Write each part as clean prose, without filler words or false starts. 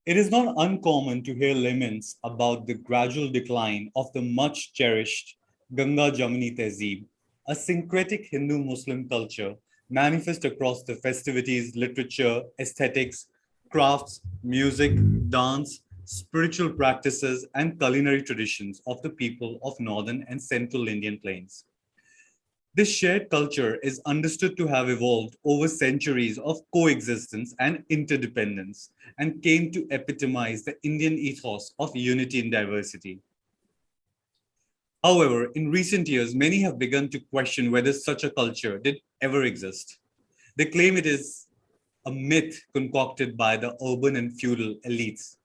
It is not uncommon to hear laments about the gradual decline of the much cherished Ganga-Jamuni Tehzeeb, a syncretic Hindu-Muslim culture manifest across the festivities, literature, aesthetics, crafts, music, dance, spiritual practices, and culinary traditions of the people of northern and central Indian plains. This shared culture is understood to have evolved over centuries of coexistence and interdependence and came to epitomize the Indian ethos of unity in diversity. However, in recent years, many have begun to question whether such a culture did ever exist. They claim it is a myth concocted by the urban and feudal elites.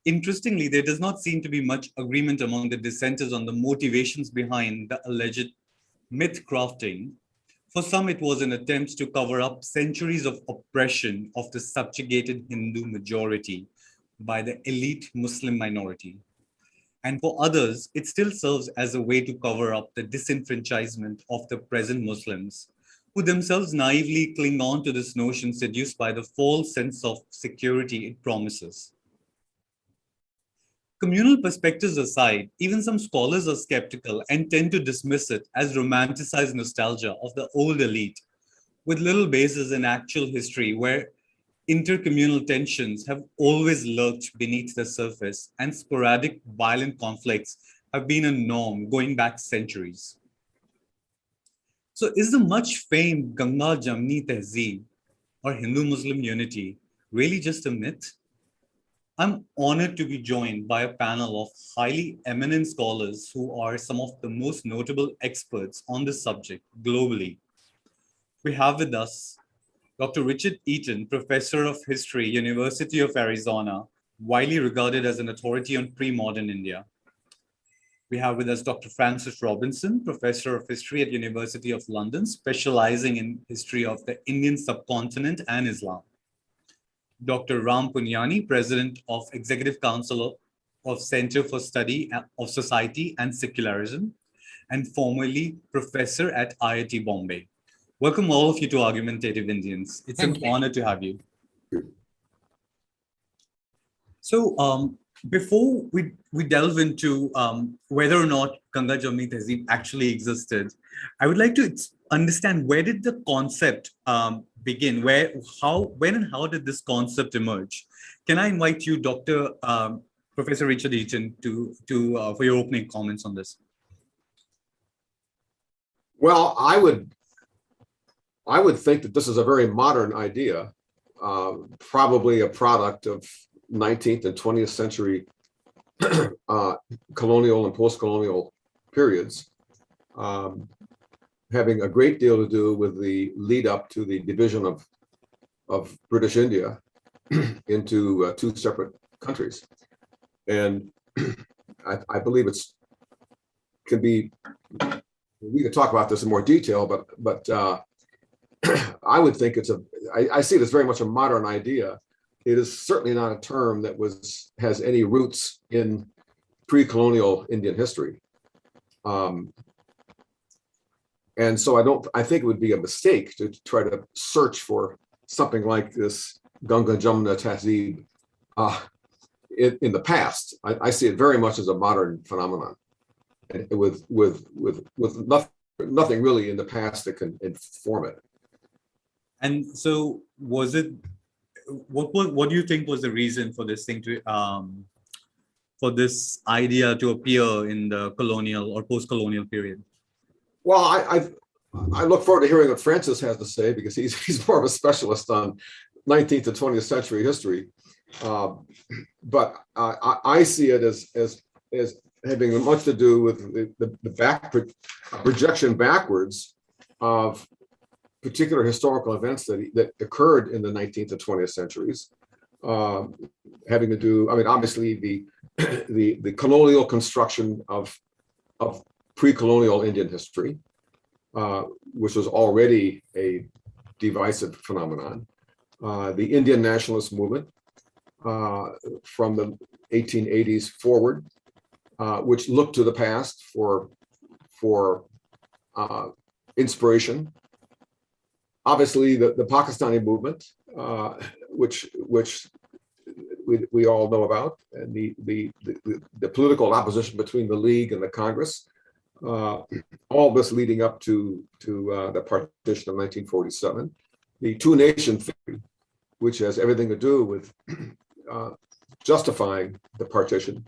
Interestingly, there does not seem to be much agreement among the dissenters on the motivations behind the alleged myth crafting. For some, it was an attempt to cover up centuries of oppression of the subjugated Hindu majority by the elite Muslim minority. And for others, it still serves as a way to cover up the disenfranchisement of the present Muslims, who themselves naively cling on to this notion seduced by the false sense of security it promises. Communal perspectives aside, even some scholars are skeptical and tend to dismiss it as romanticized nostalgia of the old elite, with little basis in actual history where intercommunal tensions have always lurked beneath the surface and sporadic violent conflicts have been a norm going back centuries. So, is the much famed Ganga-Jamuni Tehzeeb or Hindu Muslim unity really just a myth? I'm honored to be joined by a panel of highly eminent scholars who are some of the most notable experts on this subject globally. We have with us Dr. Richard Eaton, Professor of History, University of Arizona, widely regarded as an authority on pre-modern India. We have with us Dr. Francis Robinson, Professor of History at University of London, specializing in history of the Indian subcontinent and Islam. Dr. Ram Punyani, President of Executive Council of Center for Study of Society and Secularism, and formerly Professor at IIT Bombay. Welcome all of you to Argumentative Indians. It's an honor to have you. So before we delve into whether or not Ganga-Jamuni Tehzeeb actually existed, I would like to understand, where did the concept begin? When and how did this concept emerge? Can I invite you, Dr. Professor Richard Eaton, for your opening comments on this? Well, I would think that this is a very modern idea, probably a product of 19th and 20th century colonial and post-colonial periods, having a great deal to do with the lead up to the division of British India into two separate countries. And I believe we can talk about this in more detail, but I would think I see it as very much a modern idea. It is certainly not a term that has any roots in pre-colonial Indian history. And so I think it would be a mistake to try to search for something like this Ganga-Jamuna Tehzeeb in the past. I see it very much as a modern phenomenon, and with nothing really in the past that can inform it. And so, was it? What do you think was the reason for this thing for this idea to appear in the colonial or post-colonial period? Well, I look forward to hearing what Francis has to say, because he's more of a specialist on 19th and 20th century history. But I see it as having much to do with the projection backwards of particular historical events that occurred in the 19th and 20th centuries, having to do, obviously the colonial construction of pre-colonial Indian history, which was already a divisive phenomenon. The Indian nationalist movement from the 1880s forward, which looked to the past for inspiration. Obviously, the Pakistani movement, which we all know about, and the political opposition between the League and the Congress, all this leading up to the partition of 1947, the two-nation theory, which has everything to do with justifying the partition,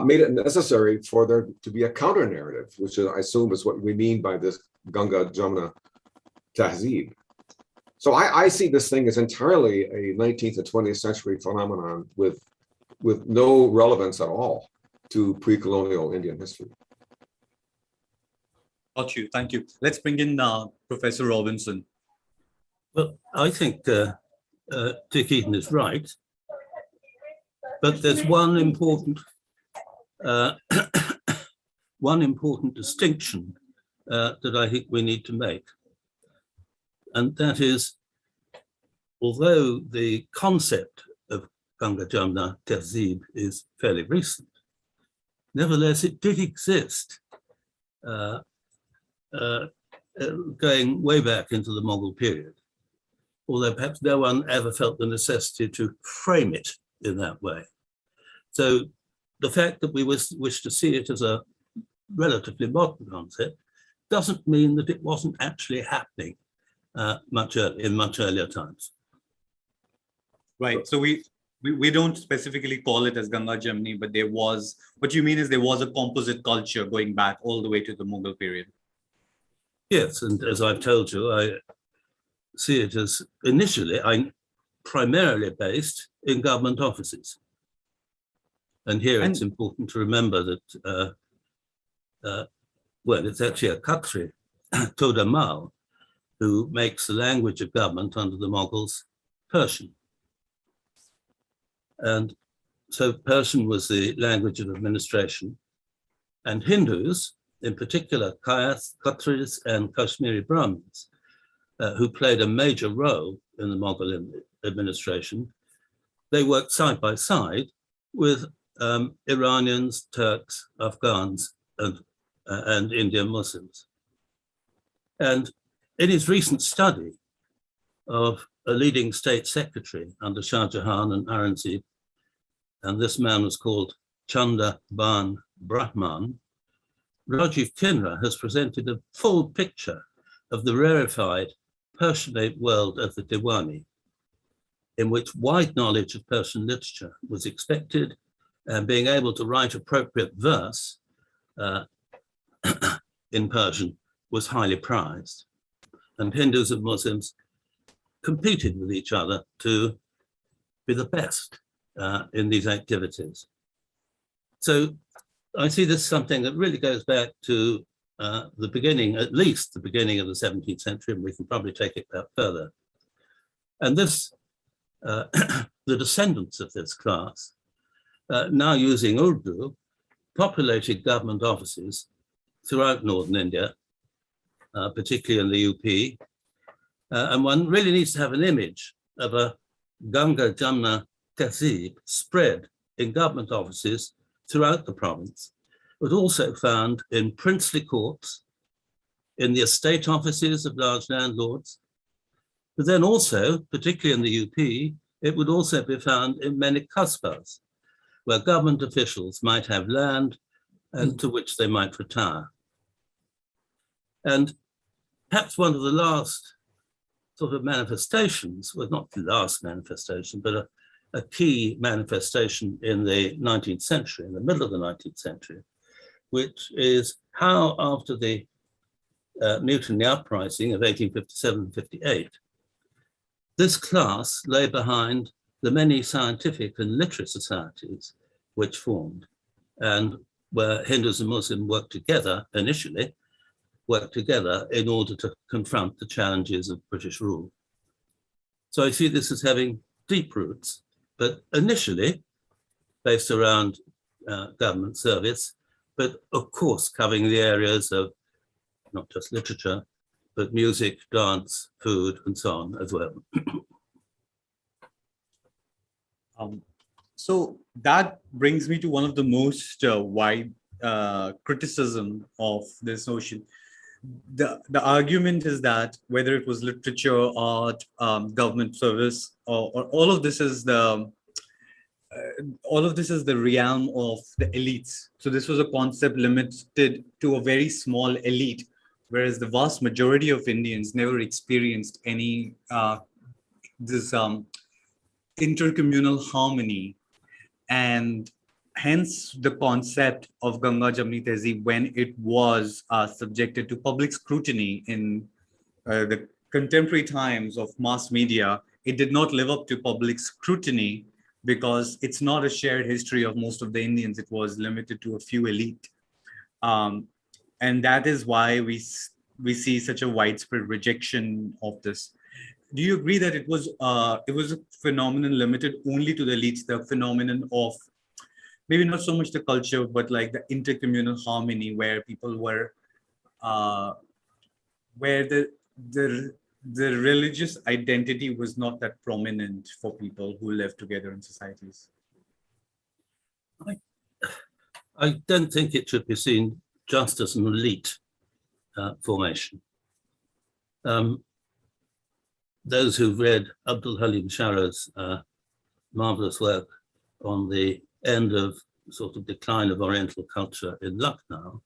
made it necessary for there to be a counter narrative, which I assume is what we mean by this Ganga-Jamuna Tehzeeb. So I see this thing as entirely a 19th and 20th century phenomenon with no relevance at all to pre-colonial Indian history. Got you. Thank you. Let's bring in Professor Robinson. Well, I think Dick Eaton is right, but there's one important distinction that I think we need to make. And that is, although the concept of Ganga-Jamuna Tehzeeb is fairly recent, nevertheless, it did exist going way back into the Mongol period, although perhaps no one ever felt the necessity to frame it in that way. So the fact that we wish to see it as a relatively modern concept doesn't mean that it wasn't actually happening in much earlier times. Right. So we don't specifically call it as Ganga-Jamuni, but there was, what you mean is there was a composite culture going back all the way to the Mughal period. Yes, and as I've told you, I see it as initially, primarily based in government offices. And here it's important to remember that, well, it's actually a Khatri, Toda Mao, who makes the language of government under the Mongols Persian. And so Persian was the language of administration, and Hindus, in particular Khatris and Kashmiri Brahmins, who played a major role in the Mongol administration, they worked side by side with Iranians, Turks, Afghans, and Indian Muslims. And in his recent study of a leading state secretary under Shah Jahan and Aurangzeb, and this man was called Chanda Ban Brahman, Rajiv Kinra has presented a full picture of the rarefied Persianate world of the Diwani, in which wide knowledge of Persian literature was expected, and being able to write appropriate verse in Persian was highly prized. And Hindus and Muslims competed with each other to be the best in these activities. So I see this as something that really goes back to the beginning, at least the beginning of the 17th century, and we can probably take it back further. And this, the descendants of this class, now using Urdu, populated government offices throughout northern India, particularly in the UP. And one really needs to have an image of a Ganga-Jamuna Tehzeeb spread in government offices throughout the province, but also found in princely courts, in the estate offices of large landlords, but then also, particularly in the UP, it would also be found in many kasbahs, where government officials might have land and to which they might retire. And perhaps one of the last sort of manifestations, well, not the last manifestation, but a key manifestation in the 19th century, in the middle of the 19th century, which is how after the mutiny uprising of 1857-58, this class lay behind the many scientific and literary societies which formed, and where Hindus and Muslims worked together initially, worked together in order to confront the challenges of British rule. So I see this as having deep roots, but initially based around government service, but of course covering the areas of not just literature, but music, dance, food, and so on as well. So that brings me to one of the most wide criticism of this notion, the argument is that whether it was literature, art, government service, or all of this is the realm of the elites. So this was a concept limited to a very small elite, whereas the vast majority of Indians never experienced any this intercommunal harmony, and hence the concept of Ganga-Jamuni Tehzeeb, when it was subjected to public scrutiny in the contemporary times of mass media, it did not live up to public scrutiny because it's not a shared history of most of the Indians. It was limited to a few elite. And that is why we see such a widespread rejection of this. Do you agree that it was a phenomenon limited only to the elites, the phenomenon of maybe not so much the culture, but like the intercommunal harmony, where people were, where the religious identity was not that prominent for people who live together in societies? I don't think it should be seen just as an elite formation. Those who've read Abdul Halim Shara's marvelous work on the end of sort of decline of Oriental culture in Lucknow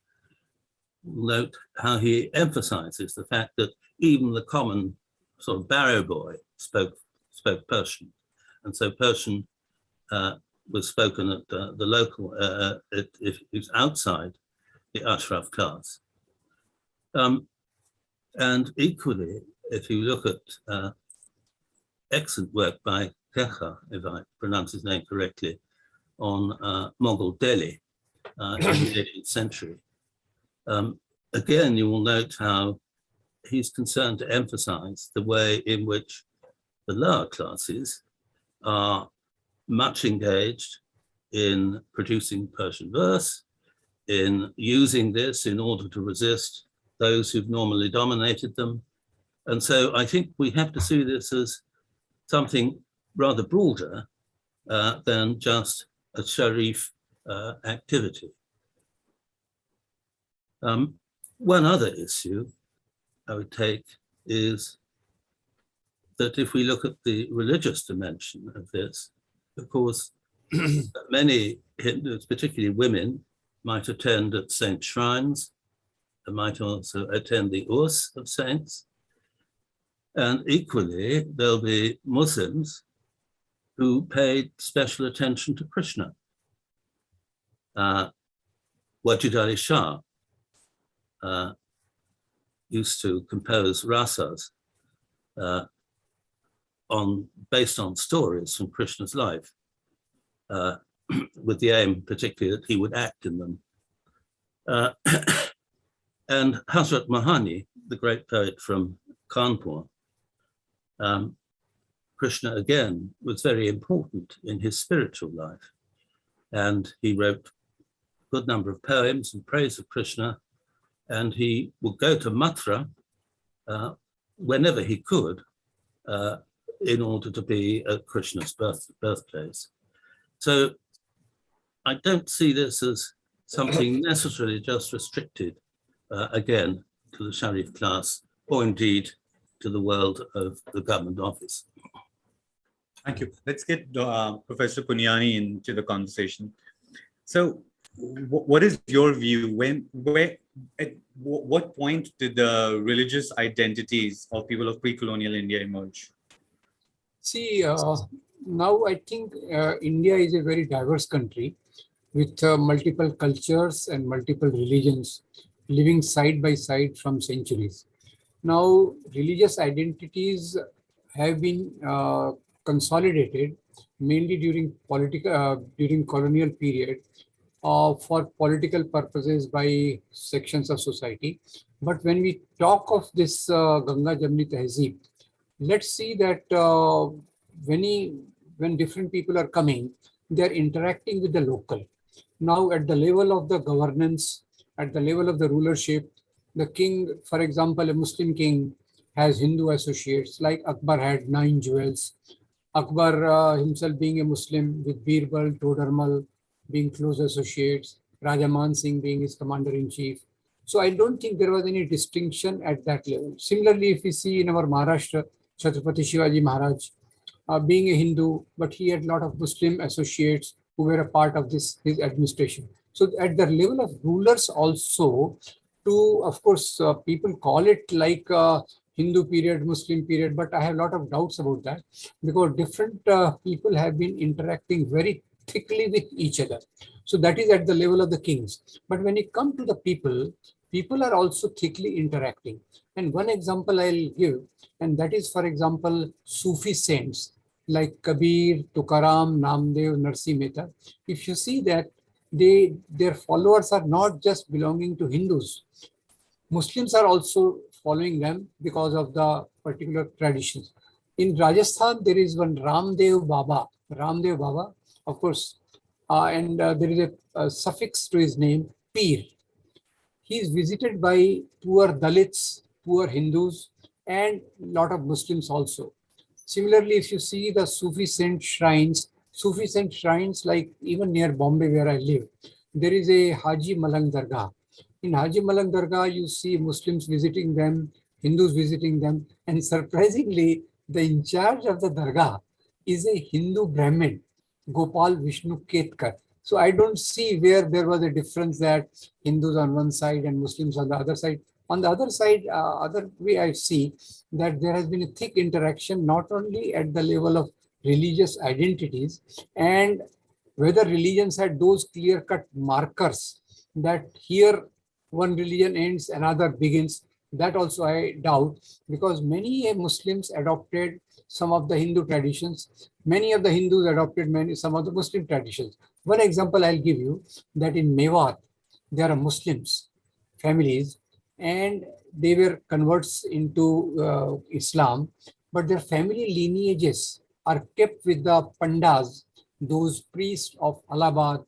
note how he emphasizes the fact that even the common sort of barrow boy spoke Persian, and so Persian was spoken at the local, it was outside the Ashraf class. And equally, if you look at excellent work by Kekha, if I pronounce his name correctly, on Mongol Delhi in the 18th century, again, you will note how he's concerned to emphasize the way in which the lower classes are much engaged in producing Persian verse, in using this in order to resist those who've normally dominated them. And so I think we have to see this as something rather broader than just a Sharif activity. One other issue I would take is that if we look at the religious dimension of this, of course, many Hindus, particularly women, might attend at saint shrines. They might also attend the Urs of saints. And equally, there'll be Muslims who paid special attention to Krishna. Wajid Ali Shah used to compose rasas based on stories from Krishna's life, with the aim particularly that he would act in them. And Hazrat Mahani, the great poet from Kanpur, Krishna again was very important in his spiritual life. And he wrote a good number of poems in praise of Krishna, and he would go to Mathura whenever he could in order to be at Krishna's birthplace. So I don't see this as something necessarily just restricted, again, to the Sharif class, or indeed to the world of the government office. Thank you. Let's get Professor Punyani into the conversation. So what is your view? At what point did the religious identities of people of pre-colonial India emerge? See, now I think India is a very diverse country with multiple cultures and multiple religions living side by side from centuries. Now, religious identities have been consolidated mainly during colonial period for political purposes by sections of society. But when we talk of this Ganga-Jamuni Tehzeeb, let's see that when different people are coming, they are interacting with the local. Now, at the level of the governance, at the level of the rulership, the king, for example, a Muslim king has Hindu associates, like Akbar had 9 jewels. Akbar himself being a Muslim, with Birbal, Todarmal being close associates, Raja Man Singh being his commander-in-chief. So I don't think there was any distinction at that level. Similarly, if we see in our Maharashtra, Chhatrapati Shivaji Maharaj, being a Hindu, but he had a lot of Muslim associates who were a part of his administration. So at the level of rulers also, of course, people call it like Hindu period, Muslim period, but I have a lot of doubts about that because different people have been interacting very thickly with each other. So that is at the level of the kings. But when it comes to the people, people are also thickly interacting. And one example I'll give, and that is, for example, Sufi saints like Kabir, Tukaram, Namdev, Narsi Mehta. If you see that their followers are not just belonging to Hindus, Muslims are also following them because of the particular traditions. In Rajasthan, there is one Ramdev Baba, of course, and there is a suffix to his name, Peer. He is visited by poor Dalits, poor Hindus, and a lot of Muslims also. Similarly, if you see the Sufi saint shrines like even near Bombay where I live, there is a Haji Malang Dargah. In Haji Malang Dargah, you see Muslims visiting them, Hindus visiting them, and surprisingly, the in charge of the Dargah is a Hindu Brahmin, Gopal Vishnu Ketkar. So I don't see where there was a difference that Hindus on one side and Muslims on the other side. On the other side, other way I see that there has been a thick interaction, not only at the level of religious identities and whether religions had those clear-cut markers that here one religion ends, another begins. That also I doubt, because many Muslims adopted some of the Hindu traditions. Many of the Hindus adopted some of the Muslim traditions. One example I'll give you, that in Mewat, there are Muslims, families, and they were converts into Islam, but their family lineages are kept with the Pandas, those priests of Allahabad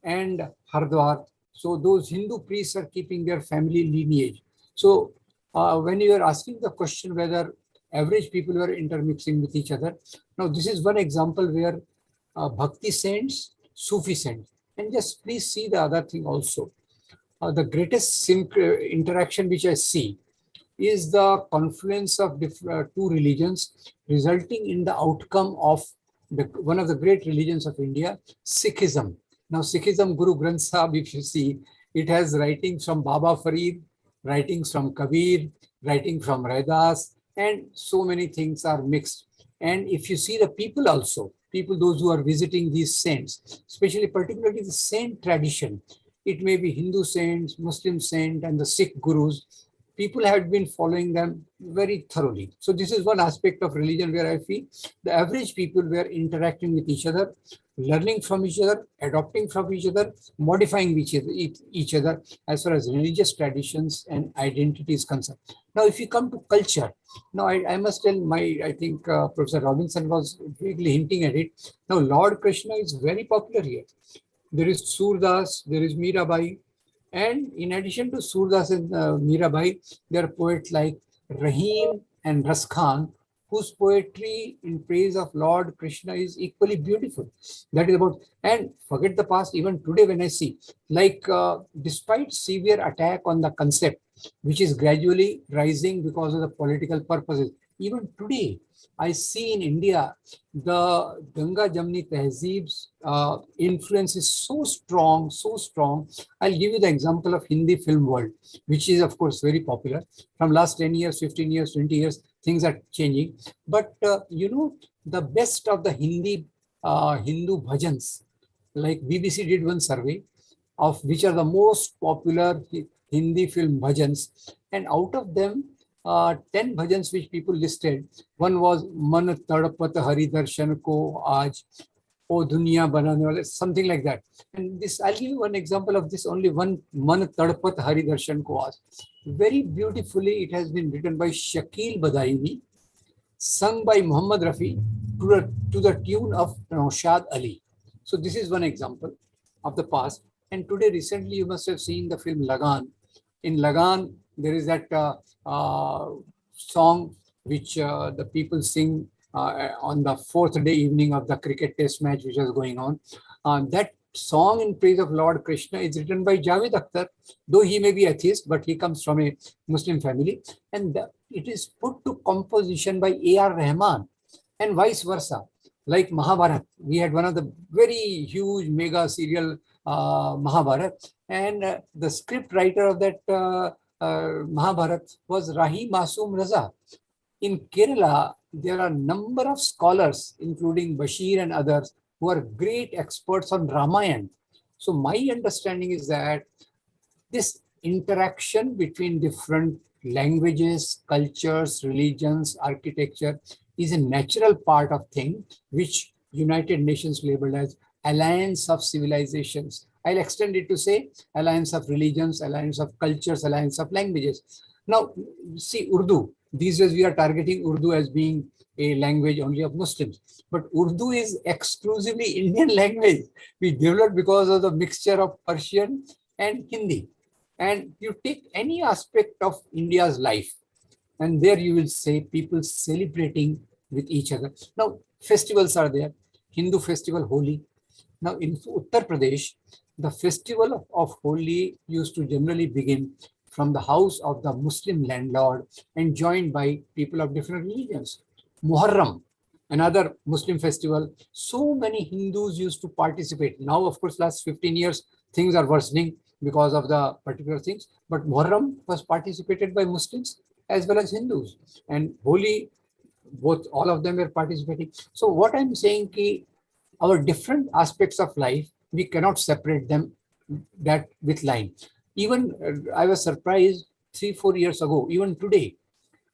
and Hardwar. So those Hindu priests are keeping their family lineage. So when you are asking the question whether average people were intermixing with each other, now this is one example where Bhakti saints, Sufi saints, and just please see the other thing also. The greatest interaction which I see is the confluence of two religions resulting in the outcome of one of the great religions of India, Sikhism. Now, Sikhism, Guru Granth Sahib, if you see, it has writings from Baba Farid, writings from Kabir, writing from Raidas, and so many things are mixed. And if you see the people also, those who are visiting these saints, especially particularly the saint tradition, it may be Hindu saints, Muslim saint, and the Sikh gurus, people have been following them very thoroughly. So this is one aspect of religion where I feel the average people were interacting with each other, learning from each other, adopting from each other, modifying each other as far as religious traditions and identity is concerned. Now, if you come to culture, now I must tell I think Professor Robinson was vaguely hinting at it. Now, Lord Krishna is very popular here. There is Surdas, there is Mirabai, and in addition to Surdas and Mirabai, there are poets like Rahim and Ras Khan, whose poetry in praise of Lord Krishna is equally beautiful. That is about, and forget the past, even today when I see, like despite severe attack on the concept, which is gradually rising because of the political purposes, even today, I see in India, the Ganga-Jamuni Tehzeeb's influence is so strong, so strong. I'll give you the example of Hindi film world, which is of course very popular. From last 10 years, 15 years, 20 years, things are changing. But the best of the Hindu bhajans, like BBC did one survey of which are the most popular Hindi film bhajans, and out of them, 10 bhajans which people listed. One was Man Tadpat Hari Darshan Ko Aaj, O Duniya Banane Wale, something like that. And this, I'll give you one example of this, only one, Man Tadpat Hari Darshan Ko Aaj. Very beautifully, it has been written by Shakil Badaimi, sung by Muhammad Rafi to the tune of Naushad Ali. So this is one example of the past. And today, recently, you must have seen the film Lagan. In Lagan, there is that song which the people sing on the fourth day evening of the cricket test match which was going on. That song in praise of Lord Krishna is written by Javed Akhtar, though he may be atheist, but he comes from a Muslim family. And it is put to composition by A.R. Rahman and vice versa. Like Mahabharat, we had one of the very huge mega serial Mahabharat, and the script writer of that Mahabharat was Rahi Masoom Raza. In Kerala, there are a number of scholars, including Bashir and others, who are great experts on Ramayana. So my understanding is that this interaction between different languages, cultures, religions, architecture is a natural part of thing, which United Nations labeled as alliance of civilizations. I'll extend it to say alliance of religions, alliance of cultures, alliance of languages. Now, see Urdu. These days we are targeting Urdu as being a language only of Muslims. But Urdu is exclusively Indian language. We developed because of the mixture of Persian and Hindi. And you take any aspect of India's life, and there you will say people celebrating with each other. Now, festivals are there. Hindu festival, Holi. Now, in Uttar Pradesh, the festival of Holi used to generally begin from the house of the Muslim landlord and joined by people of different religions. Muharram, another Muslim festival. So many Hindus used to participate. Now, of course, last 15 years, things are worsening because of the particular things. But Muharram was participated by Muslims as well as Hindus. And Holi, both, all of them were participating. So what I'm saying is, our different aspects of life, we cannot separate them that with line. Even I was surprised 3-4 years ago, even today,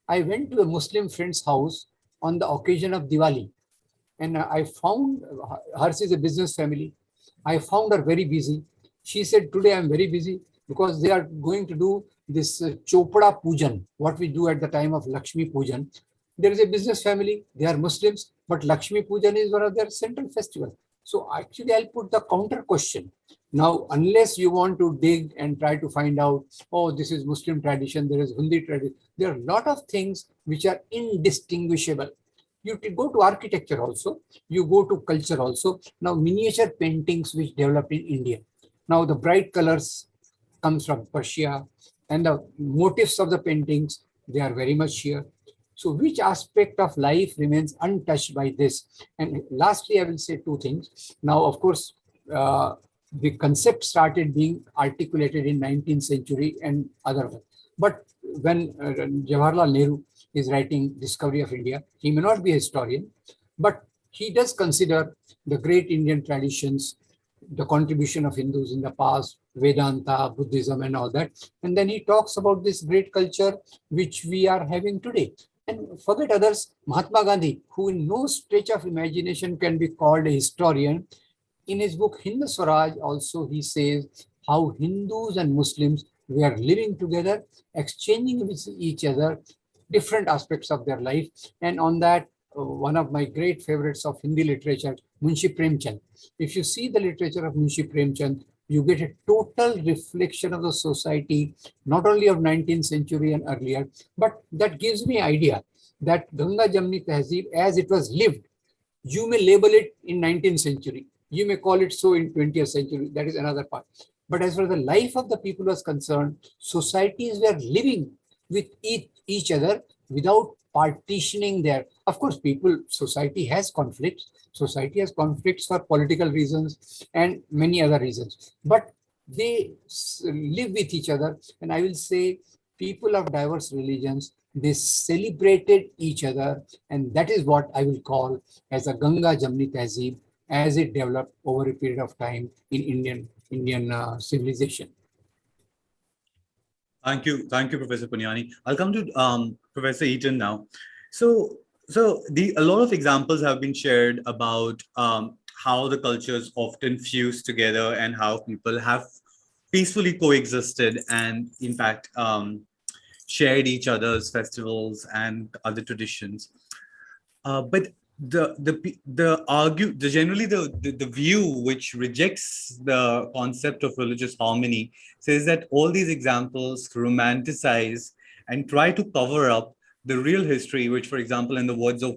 I went to a Muslim friend's house on the occasion of Diwali. And I found, hers is a business family. I found her very busy. She said, today I'm very busy because they are going to do this Chopada Pujan, what we do at the time of Lakshmi Pujan. There is a business family, they are Muslims, but Lakshmi Pujan is one of their central festivals. So actually I'll put the counter question. Now, unless you want to dig and try to find out, oh, this is Muslim tradition, there is Hindi tradition, there are a lot of things which are indistinguishable. You go to architecture also, you go to culture also. Now, miniature paintings which developed in India. Now, the bright colors comes from Persia, and the motifs of the paintings, they are very much here. So which aspect of life remains untouched by this? And lastly, I will say two things. Now, of course, the concept started being articulated in 19th century and other ones. But when Jawaharlal Nehru is writing Discovery of India, he may not be a historian, but he does consider the great Indian traditions, the contribution of Hindus in the past, Vedanta, Buddhism and all that. And then he talks about this great culture which we are having today. And forget others, Mahatma Gandhi, who in no stretch of imagination can be called a historian, in his book Hind Swaraj also he says how Hindus and Muslims were living together, exchanging with each other different aspects of their life. And on that, one of my great favorites of Hindi literature, Munshi Premchand. If you see the literature of Munshi Premchand, you get a total reflection of the society, not only of 19th century and earlier, but that gives me idea that Ganga-Jamuni Tehzeeb, as it was lived, you may label it in 19th century. You may call it so in 20th century. That is another part. But as far as the life of the people was concerned, societies were living with each other without partitioning there. Of course, society has conflicts. Society has conflicts for political reasons and many other reasons. But they live with each other. And I will say people of diverse religions, they celebrated each other. And that is what I will call as a Ganga-Jamuni Tehzeeb as it developed over a period of time in Indian civilization. Thank you, Professor Punyani. I'll come to Professor Eaton now. So a lot of examples have been shared about how the cultures often fuse together and how people have peacefully coexisted and, in fact, shared each other's festivals and other traditions. But generally the view which rejects the concept of religious harmony says that all these examples romanticize and try to cover up the real history, which, for example, in the words of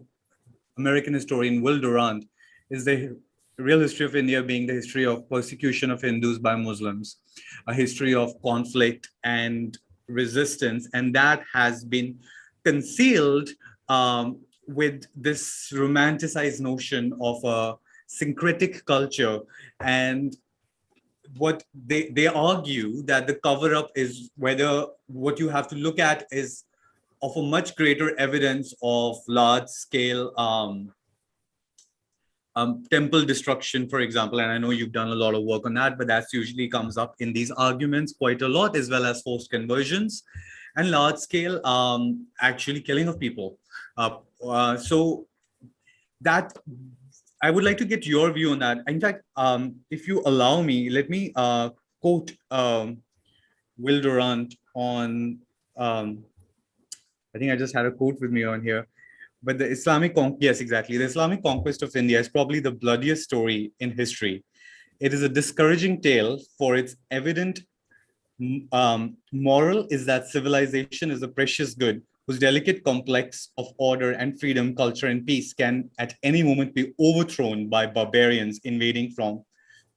American historian Will Durant, is the real history of India being the history of persecution of Hindus by Muslims, a history of conflict and resistance, and that has been concealed with this romanticized notion of a syncretic culture. And what they argue that the cover-up is whether what you have to look at is of a much greater evidence of large-scale temple destruction, for example, and I know you've done a lot of work on that, but that usually comes up in these arguments quite a lot, as well as forced conversions and large-scale actually killing of people. So that I would like to get your view on that. In fact, if you allow me, let me quote Will Durant on, I think I just had a quote with me on here, but the yes, exactly. The Islamic conquest of India is probably the bloodiest story in history. It is a discouraging tale, for its evident moral is that civilization is a precious good whose delicate complex of order and freedom, culture and peace can at any moment be overthrown by barbarians invading from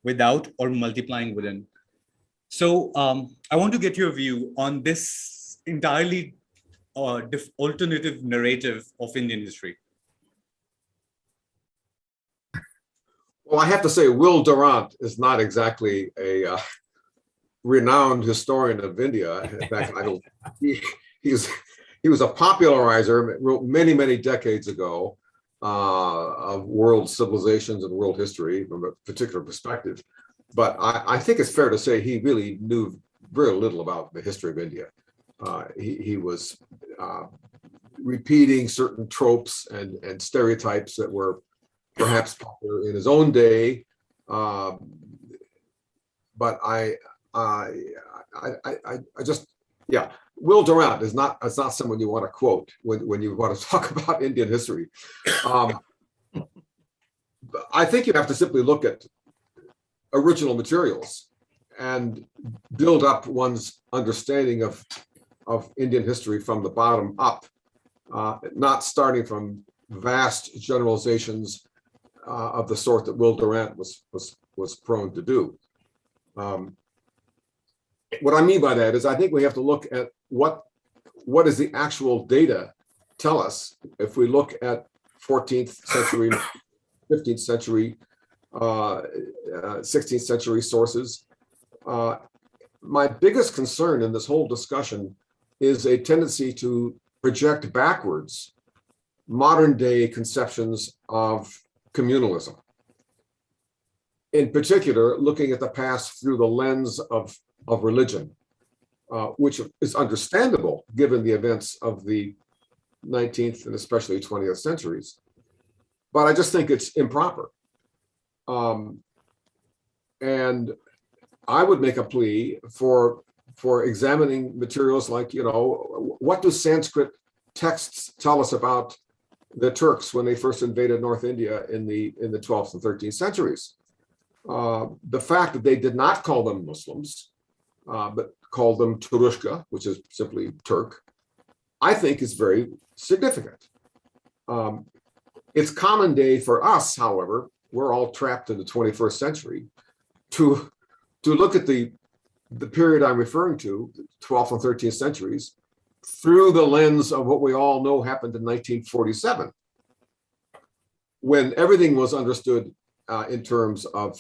without or multiplying within. So I want to get your view on this entirely alternative narrative of Indian history. Well, I have to say, Will Durant is not exactly a renowned historian of India. In fact, he was a popularizer, wrote many, many decades ago of world civilizations and world history from a particular perspective. But I think it's fair to say he really knew very little about the history of India. He was repeating certain tropes and stereotypes that were perhaps popular in his own day. But I just, yeah, Will Durant is not someone you want to quote when you want to talk about Indian history. I think you have to simply look at original materials and build up one's understanding of Indian history from the bottom up, not starting from vast generalizations of the sort that Will Durant was prone to do. What I mean by that is I think we have to look at what does the actual data tell us. If we look at 14th century, 15th century, 16th century sources, my biggest concern in this whole discussion is a tendency to project backwards modern day conceptions of communalism. In particular, looking at the past through the lens of religion, which is understandable given the events of the 19th and especially 20th centuries. But I just think it's improper. And I would make a plea for examining materials like, what do Sanskrit texts tell us about the Turks when they first invaded North India in the 12th and 13th centuries? The fact that they did not call them Muslims, but called them Turushka, which is simply Turk, I think is very significant. It's common day for us, however, we're all trapped in the 21st century, to look at the period I'm referring to, the 12th and 13th centuries, through the lens of what we all know happened in 1947, when everything was understood in terms of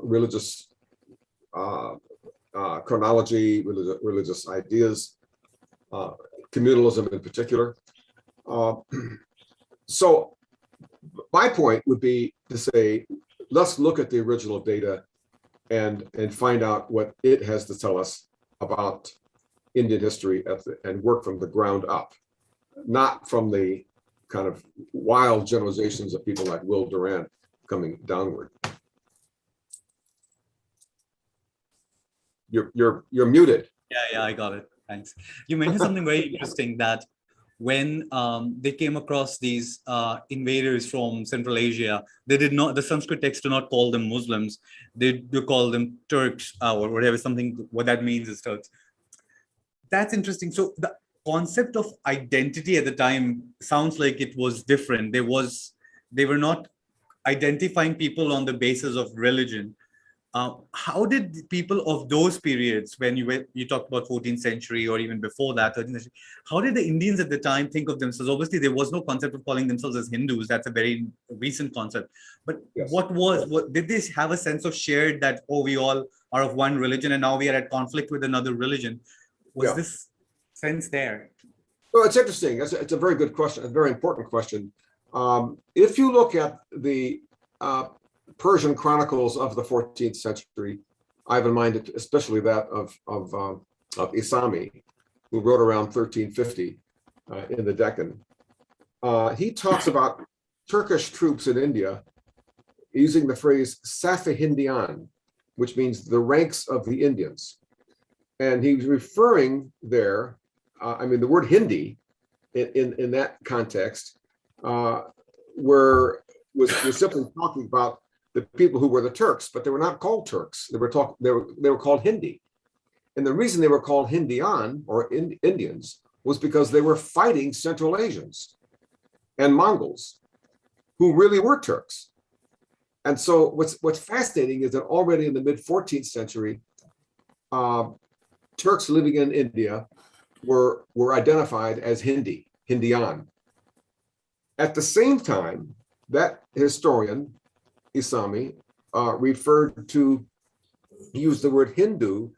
religious chronology, religious ideas, communalism in particular. So my point would be to say, let's look at the original data and find out what it has to tell us about Indian history and work from the ground up, not from the kind of wild generalizations of people like Will Durant coming downward. You're muted. Yeah, I got it. Thanks. You mentioned something very interesting, that when they came across these invaders from Central Asia, the Sanskrit text do not call them Muslims. They do call them Turks or whatever, what that means is Turks. That's interesting. So the concept of identity at the time sounds like it was different. They were not identifying people on the basis of religion. How did people of those periods, when you talked about 14th century or even before that, 13th century, how did the Indians at the time think of themselves? Obviously, there was no concept of calling themselves as Hindus. That's a very recent concept. But Yes. what did they have a sense of shared that, oh, we all are of one religion and now we are at conflict with another religion? Was this sense there? Well, it's interesting. It's a very good question, a very important question. If you look at the Persian chronicles of the 14th century, I have in mind especially that of Isami, who wrote around 1350 in the Deccan. He talks about Turkish troops in India using the phrase Safi Hindian, which means the ranks of the Indians. And he's referring there, the word Hindi in that context was simply talking about the people who were the Turks, but they were not called Turks. They were called Hindi. And the reason they were called Hindian or Indians was because they were fighting Central Asians and Mongols who really were Turks. And so what's fascinating is that already in the mid 14th century, Turks living in India were identified as Hindian. At the same time, that historian, Isami, used the word Hindu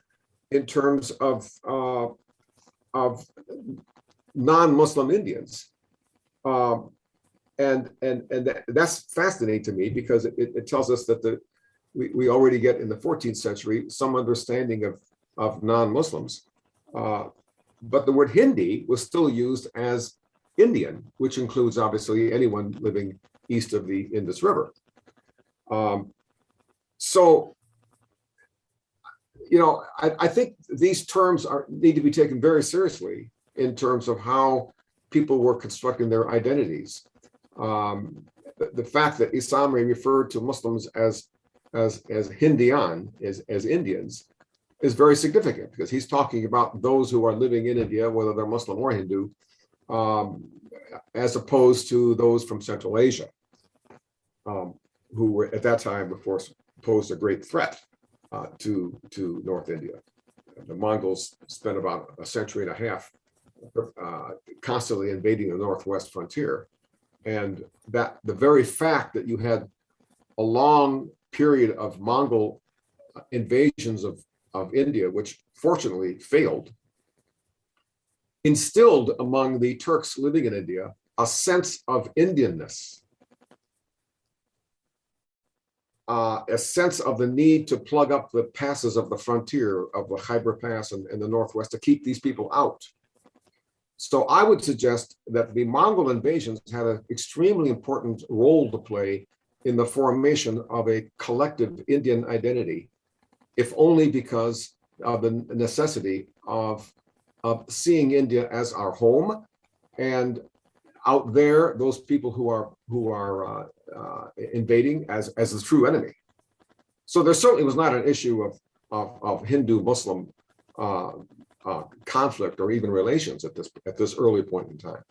in terms of non-Muslim Indians. And that's fascinating to me because it tells us that we already get in the 14th century some understanding of non-Muslims. But the word Hindi was still used as Indian, which includes obviously anyone living east of the Indus River. I think these terms need to be taken very seriously in terms of how people were constructing their identities. The fact that Isami referred to Muslims as Hindian, as Indians, is very significant because he's talking about those who are living in India, whether they're Muslim or Hindu, as opposed to those from Central Asia, who were at that time, of course, posed a great threat to North India. The Mongols spent about a century and a half constantly invading the northwest frontier. And that the very fact that you had a long period of Mongol invasions of India, which fortunately failed, instilled among the Turks living in India a sense of Indianness, a sense of the need to plug up the passes of the frontier of the Khyber Pass and the Northwest to keep these people out. So I would suggest that the Mongol invasions had an extremely important role to play in the formation of a collective Indian identity, if only because of the necessity of seeing India as our home, and out there, those people who are invading as the true enemy. So there certainly was not an issue of Hindu-Muslim conflict or even relations at this early point in time.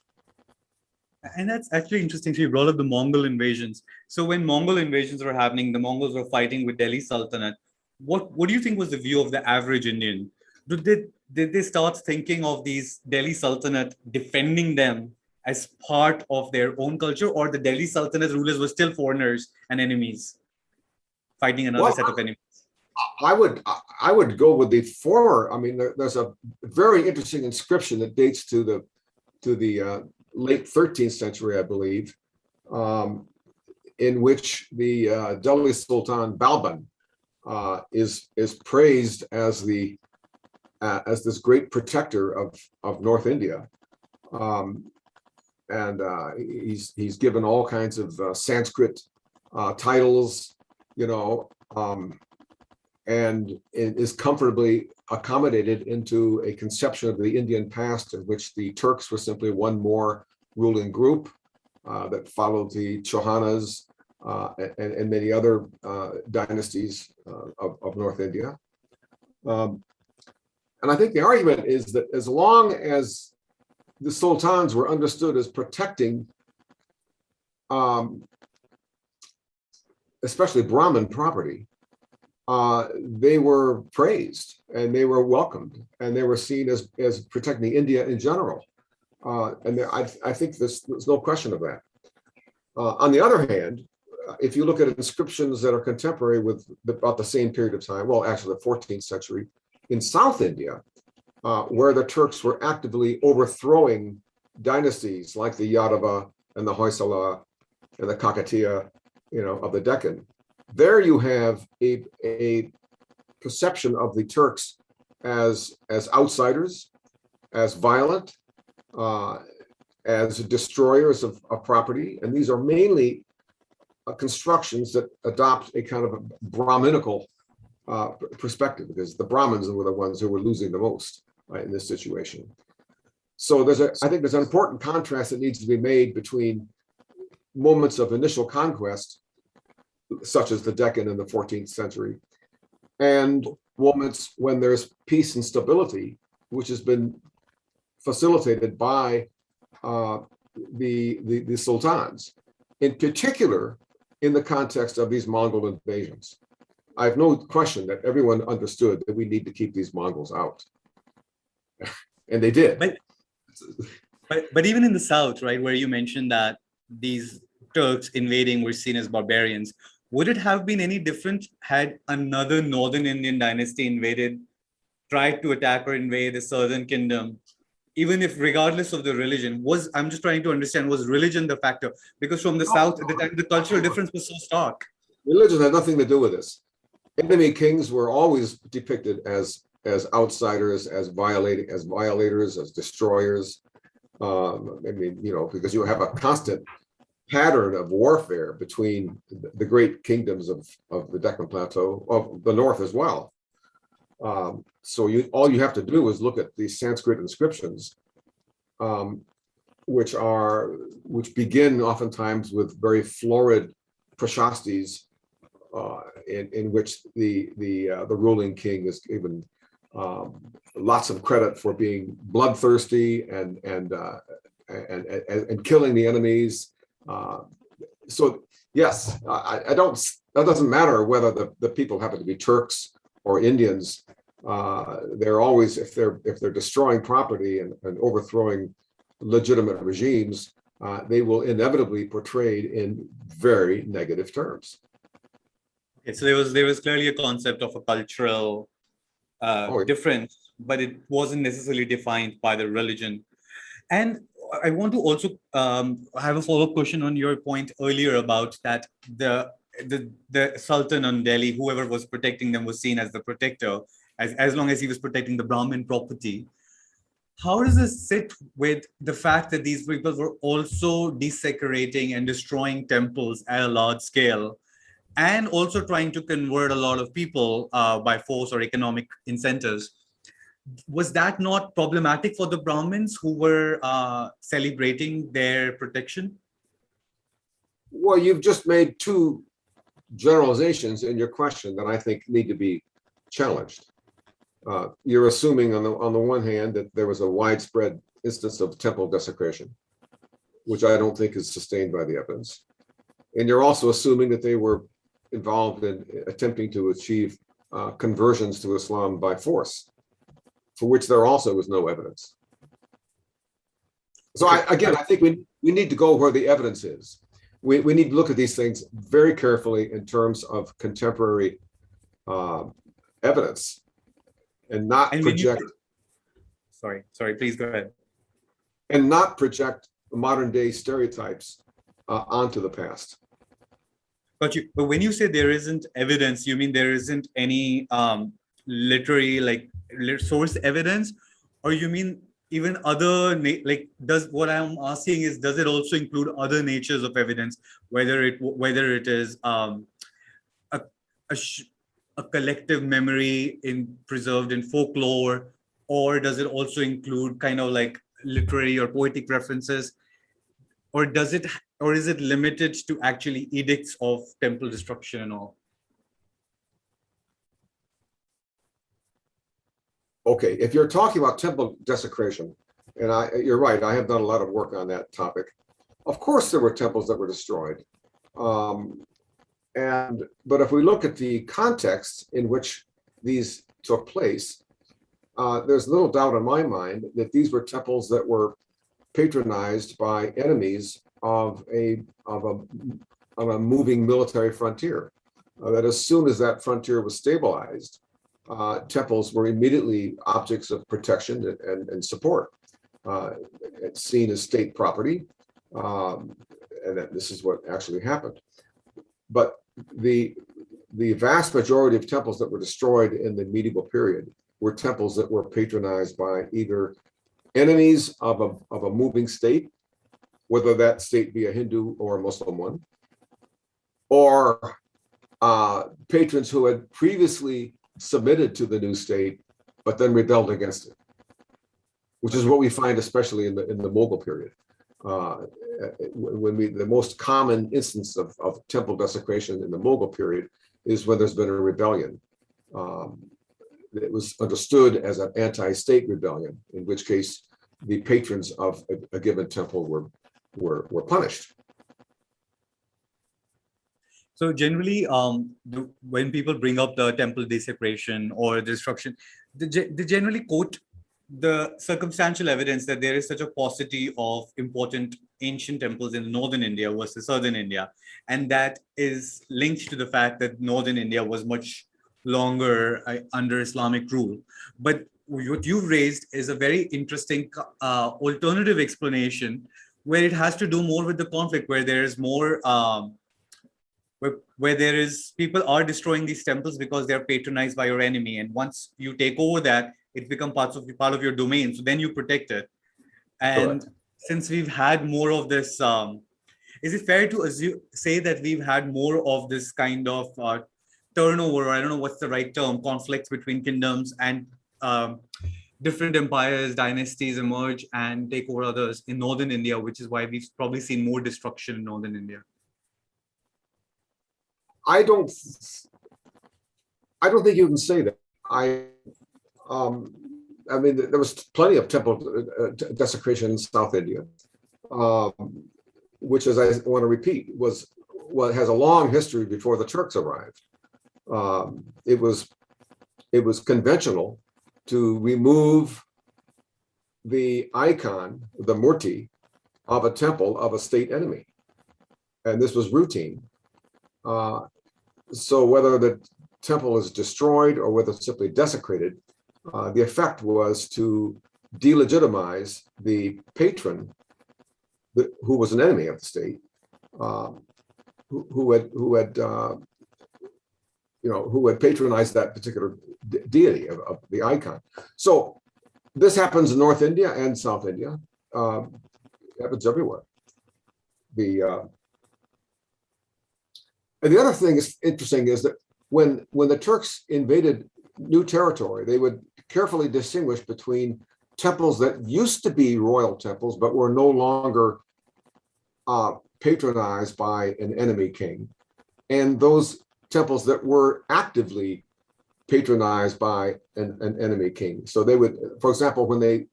And that's actually interesting. So you brought up the Mongol invasions. So when Mongol invasions were happening, the Mongols were fighting with Delhi Sultanate. What do you think was the view of the average Indian? Did they start thinking of these Delhi Sultanate defending them as part of their own culture, or the Delhi Sultanate rulers were still foreigners and enemies fighting another set of enemies? I would go with the former. I mean, there's a very interesting inscription that dates to the late 13th century, I believe, in which the Delhi Sultan Balban is praised as this great protector of North India, and he's given all kinds of Sanskrit titles, and is comfortably accommodated into a conception of the Indian past in which the Turks were simply one more ruling group that followed the Chauhanas and many other dynasties of North India. And I think the argument is that as long as the sultans were understood as protecting especially Brahmin property, they were praised and they were welcomed and they were seen as protecting India in general. I think there's no question of that. On the other hand, if you look at inscriptions that are contemporary with about the same period of time, well, actually the 14th century, in South India, where the Turks were actively overthrowing dynasties like the Yadava and the Hoysala and the Kakatiya, of the Deccan, there you have a perception of the Turks as outsiders, as violent, as destroyers of property. And these are mainly constructions that adopt a kind of a Brahminical perspective, because the Brahmins were the ones who were losing the most in this situation. So I think there's an important contrast that needs to be made between moments of initial conquest, such as the Deccan in the 14th century, and moments when there's peace and stability, which has been facilitated by the sultans, in particular in the context of these Mongol invasions. I have no question that everyone understood that we need to keep these Mongols out. And they did. But even in the South, right, where you mentioned that these Turks invading were seen as barbarians, would it have been any different had another northern Indian dynasty tried to attack or invade the southern kingdom? Even if, regardless of the religion, I'm just trying to understand, was religion the factor? Because from the South at the time, the cultural difference was so stark. Religion had nothing to do with this. Enemy kings were always depicted as outsiders, as violators, as destroyers. Because you have a constant pattern of warfare between the great kingdoms of the Deccan Plateau, of the north as well. So all you have to do is look at these Sanskrit inscriptions, which begin oftentimes with very florid prashastis, in which the ruling king is given lots of credit for being bloodthirsty and killing the enemies. So yes, I don't. That doesn't matter whether the people happen to be Turks or Indians. They're always, if they're destroying property and overthrowing legitimate regimes, they will inevitably portrayed in very negative terms. Okay, so there was clearly a concept of a cultural difference, but it wasn't necessarily defined by the religion. And I want to also have a follow-up question on your point earlier about that the Sultan on Delhi, whoever was protecting them, was seen as the protector, as long as he was protecting the Brahmin property. How does this sit with the fact that these people were also desecrating and destroying temples at a large scale, and also trying to convert a lot of people by force or economic incentives? Was that not problematic for the Brahmins who were celebrating their protection? Well, you've just made two generalizations in your question that I think need to be challenged. You're assuming on the one hand that there was a widespread instance of temple desecration, which I don't think is sustained by the evidence. And you're also assuming that they were involved in attempting to achieve conversions to Islam by force, for which there also was no evidence. So I think we need to go where the evidence is. We need to look at these things very carefully in terms of contemporary evidence, and not project. Sorry, please go ahead. And not project modern day stereotypes onto the past. But when you say there isn't evidence, you mean there isn't any literary source evidence, or you mean even other what I'm asking is, does it also include other natures of evidence, whether it is a collective memory preserved in folklore, or does it also include kind of like literary or poetic references, or is it limited to actually edicts of temple destruction and all? Okay, if you're talking about temple desecration, and you're right, I have done a lot of work on that topic. Of course, there were temples that were destroyed. But if we look at the context in which these took place, there's little doubt in my mind that these were temples that were patronized by enemies of a moving military frontier. That as soon as that frontier was stabilized, temples were immediately objects of protection and support. It's seen as state property, and that this is what actually happened. But the vast majority of temples that were destroyed in the medieval period were temples that were patronized by either enemies of a moving state, whether that state be a Hindu or a Muslim one, or patrons who had previously submitted to the new state, but then rebelled against it, which is what we find especially in the Mughal period. The most common instance of temple desecration in the Mughal period is when there's been a rebellion. It was understood as an anti-state rebellion, in which case the patrons of a given temple were punished. So generally, when people bring up the temple desecration or destruction, they generally quote the circumstantial evidence that there is such a paucity of important ancient temples in northern India versus southern India. And that is linked to the fact that northern India was much longer under Islamic rule. But what you've raised is a very interesting alternative explanation where it has to do more with the conflict, where there is more, where there is, people are destroying these temples because they're patronized by your enemy. And once you take over that, it becomes part of your domain. So then you protect it. And Correct. Since we've had more of this, is it fair to say that we've had more of this kind of turnover, or I don't know what's the right term, conflicts between kingdoms and different empires, dynasties emerge and take over others in northern India, which is why we've probably seen more destruction in northern India? I don't think you can say that. I mean, there was plenty of temple desecration in South India, which, as I want to repeat, was what has a long history before the Turks arrived. It was conventional to remove the icon, the murti, of a temple of a state enemy, and this was routine. So whether the temple is destroyed or whether it's simply desecrated, the effect was to delegitimize the patron who was an enemy of the state, who had patronized that particular deity of the icon. So this happens in North India and South India. It happens everywhere. And the other thing is interesting is that when the Turks invaded new territory, they would carefully distinguish between temples that used to be royal temples but were no longer patronized by an enemy king, and those temples that were actively patronized by an enemy king. So they would, for example, when the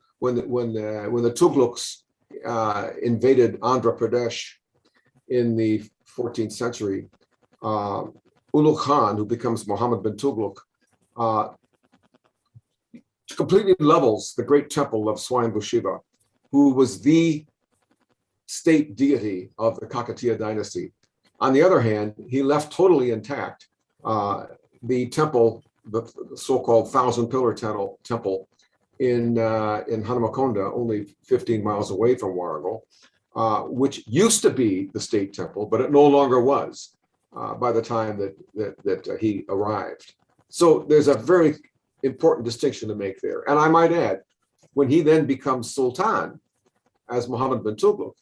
Tugluks invaded Andhra Pradesh in the 14th century, Ulugh Khan, who becomes Muhammad bin Tughlaq, completely levels the great temple of Swayambhu Shiva, who was the state deity of the Kakatiya dynasty. On the other hand, he left totally intact the temple, the so-called thousand-pillar temple in Hanamakonda, only 15 miles away from Warangal, which used to be the state temple, but it no longer was by the time that he arrived. So there's a very important distinction to make there. And I might add, when he then becomes Sultan, as Muhammad bin Tughlaq,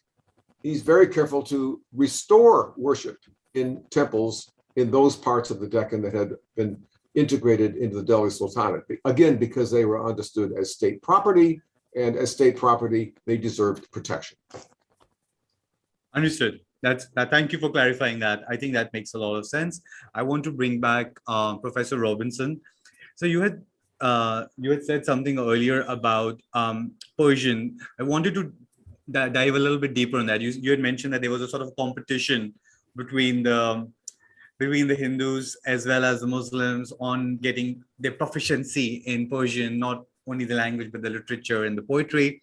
he's very careful to restore worship in temples in those parts of the Deccan that had been integrated into the Delhi Sultanate. Again, because they were understood as state property, and as state property, they deserved protection. Understood. Thank you for clarifying that. I think that makes a lot of sense. I want to bring back Professor Robinson. So you had said something earlier about Persian. I wanted to dive a little bit deeper on that. You had mentioned that there was a sort of competition between the between the Hindus as well as the Muslims on getting their proficiency in Persian, not only the language, but the literature and the poetry.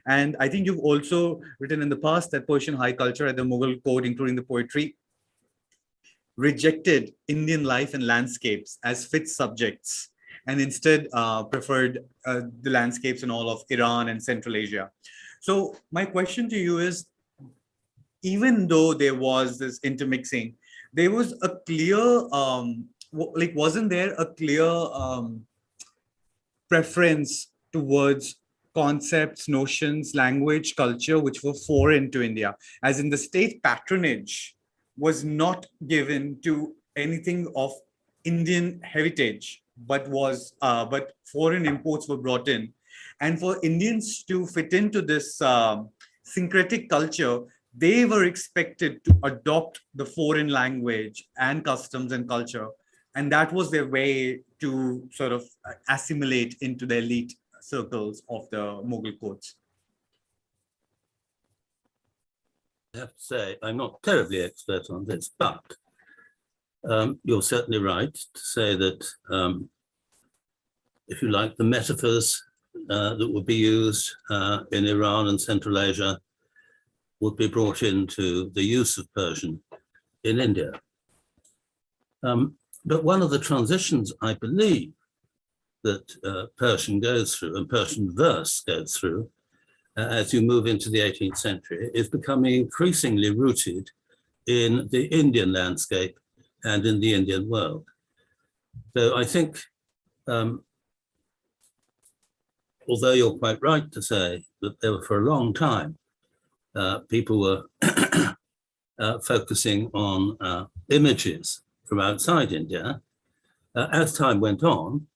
And I think you've also written in the past that Persian high culture at the Mughal court, including the poetry, rejected Indian life and landscapes as fit subjects and instead preferred the landscapes in all of Iran and Central Asia. So my question to you is, even though there was this intermixing, there was a clear, wasn't there a clear preference towards concepts, notions, language, culture, which were foreign to India, as in the state patronage was not given to anything of Indian heritage, but foreign imports were brought in. And for Indians to fit into this syncretic culture, they were expected to adopt the foreign language and customs and culture. And that was their way to sort of assimilate into the elite circles of the Mughal courts. I have to say, I'm not terribly expert on this, but you're certainly right to say that, if you like, the metaphors that would be used in Iran and Central Asia would be brought into the use of Persian in India. But one of the transitions, I believe, that Persian goes through, and Persian verse goes through, as you move into the 18th century, is becoming increasingly rooted in the Indian landscape and in the Indian world. So I think, although you're quite right to say that there were for a long time, people were focusing on images from outside India, as time went on,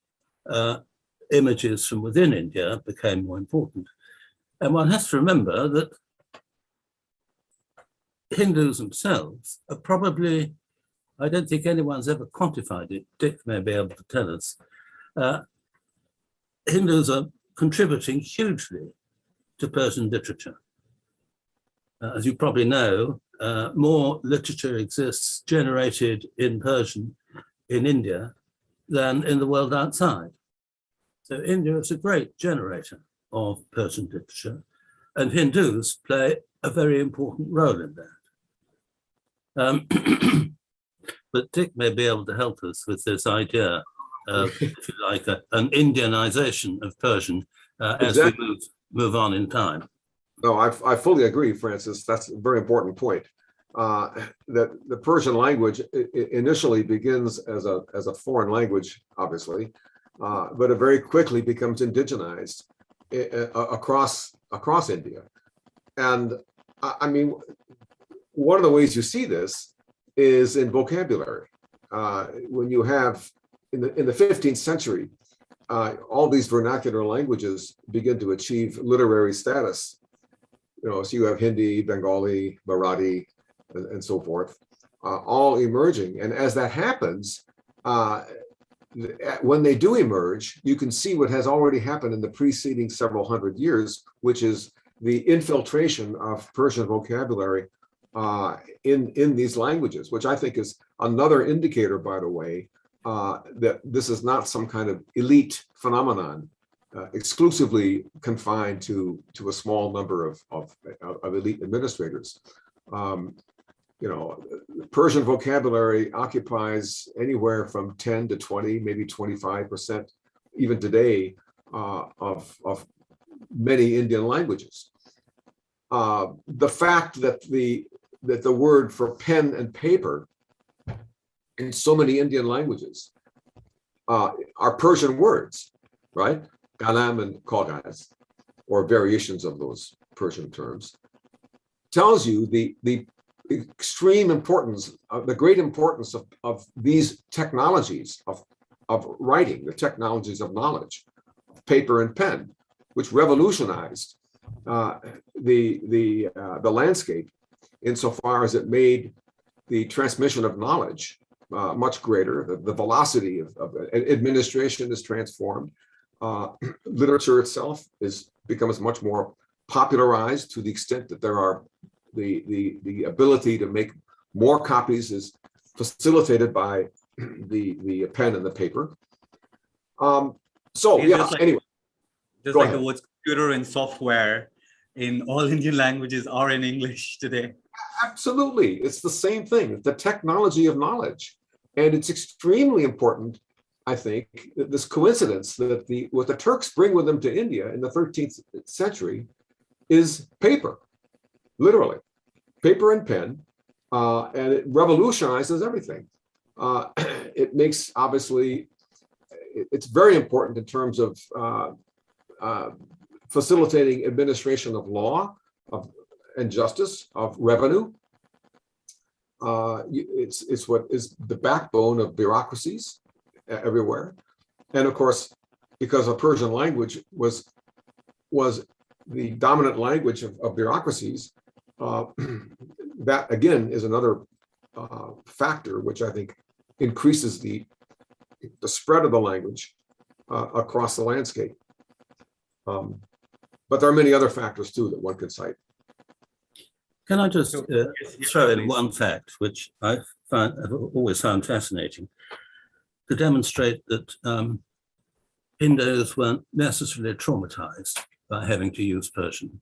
images from within India became more important. And one has to remember that Hindus themselves are probably, I don't think anyone's ever quantified it, Dick may be able to tell us, Hindus are contributing hugely to Persian literature. As you probably know, more literature exists generated in Persian in India than in the world outside. So India is a great generator of Persian literature, and Hindus play a very important role in that. But Dick may be able to help us with this idea of, if you like, an Indianization of Persian as we move on in time. No, I fully agree, Francis. That's a very important point. That the Persian language initially begins as a foreign language, obviously, but it very quickly becomes indigenized across India. And I mean, one of the ways you see this is in vocabulary. When you have in the 15th century, all these vernacular languages begin to achieve literary status. You know, so you have Hindi, Bengali, Marathi, and so forth, all emerging. And as that happens, when they do emerge, you can see what has already happened in the preceding several hundred years, which is the infiltration of Persian vocabulary in these languages, which I think is another indicator, by the way, that this is not some kind of elite phenomenon exclusively confined to a small number of elite administrators. You know, Persian vocabulary occupies anywhere from 10 to 20, maybe 25%, even today, of many Indian languages. The fact that the word for pen and paper in so many Indian languages are Persian words, right? Kalam and kagaz, or variations of those Persian terms, tells you the extreme importance, the great importance of these technologies of writing, the technologies of knowledge, paper and pen, which revolutionized the landscape insofar as it made the transmission of knowledge much greater. The velocity of administration is transformed. Literature itself becomes much more popularized to the extent that there are the ability to make more copies facilitated by the pen and the paper. So It's yeah, just like, anyway. just Go like ahead. the words computer and software in all Indian languages are in English today. Absolutely. It's the same thing, the technology of knowledge. And it's extremely important, I think, that this coincidence that what the Turks bring with them to India in the 13th century is paper, literally, paper and pen, and it revolutionizes everything. It makes, obviously, it's very important in terms of facilitating administration of law and justice, of revenue. It's what is the backbone of bureaucracies everywhere. And of course, because the Persian language was the dominant language of bureaucracies, that again is another factor which I think increases the spread of the language across the landscape. But there are many other factors too that one could cite. Can I just Yes, throw in please. one fact, which I've always found fascinating, to demonstrate that Hindus weren't necessarily traumatized by having to use Persian.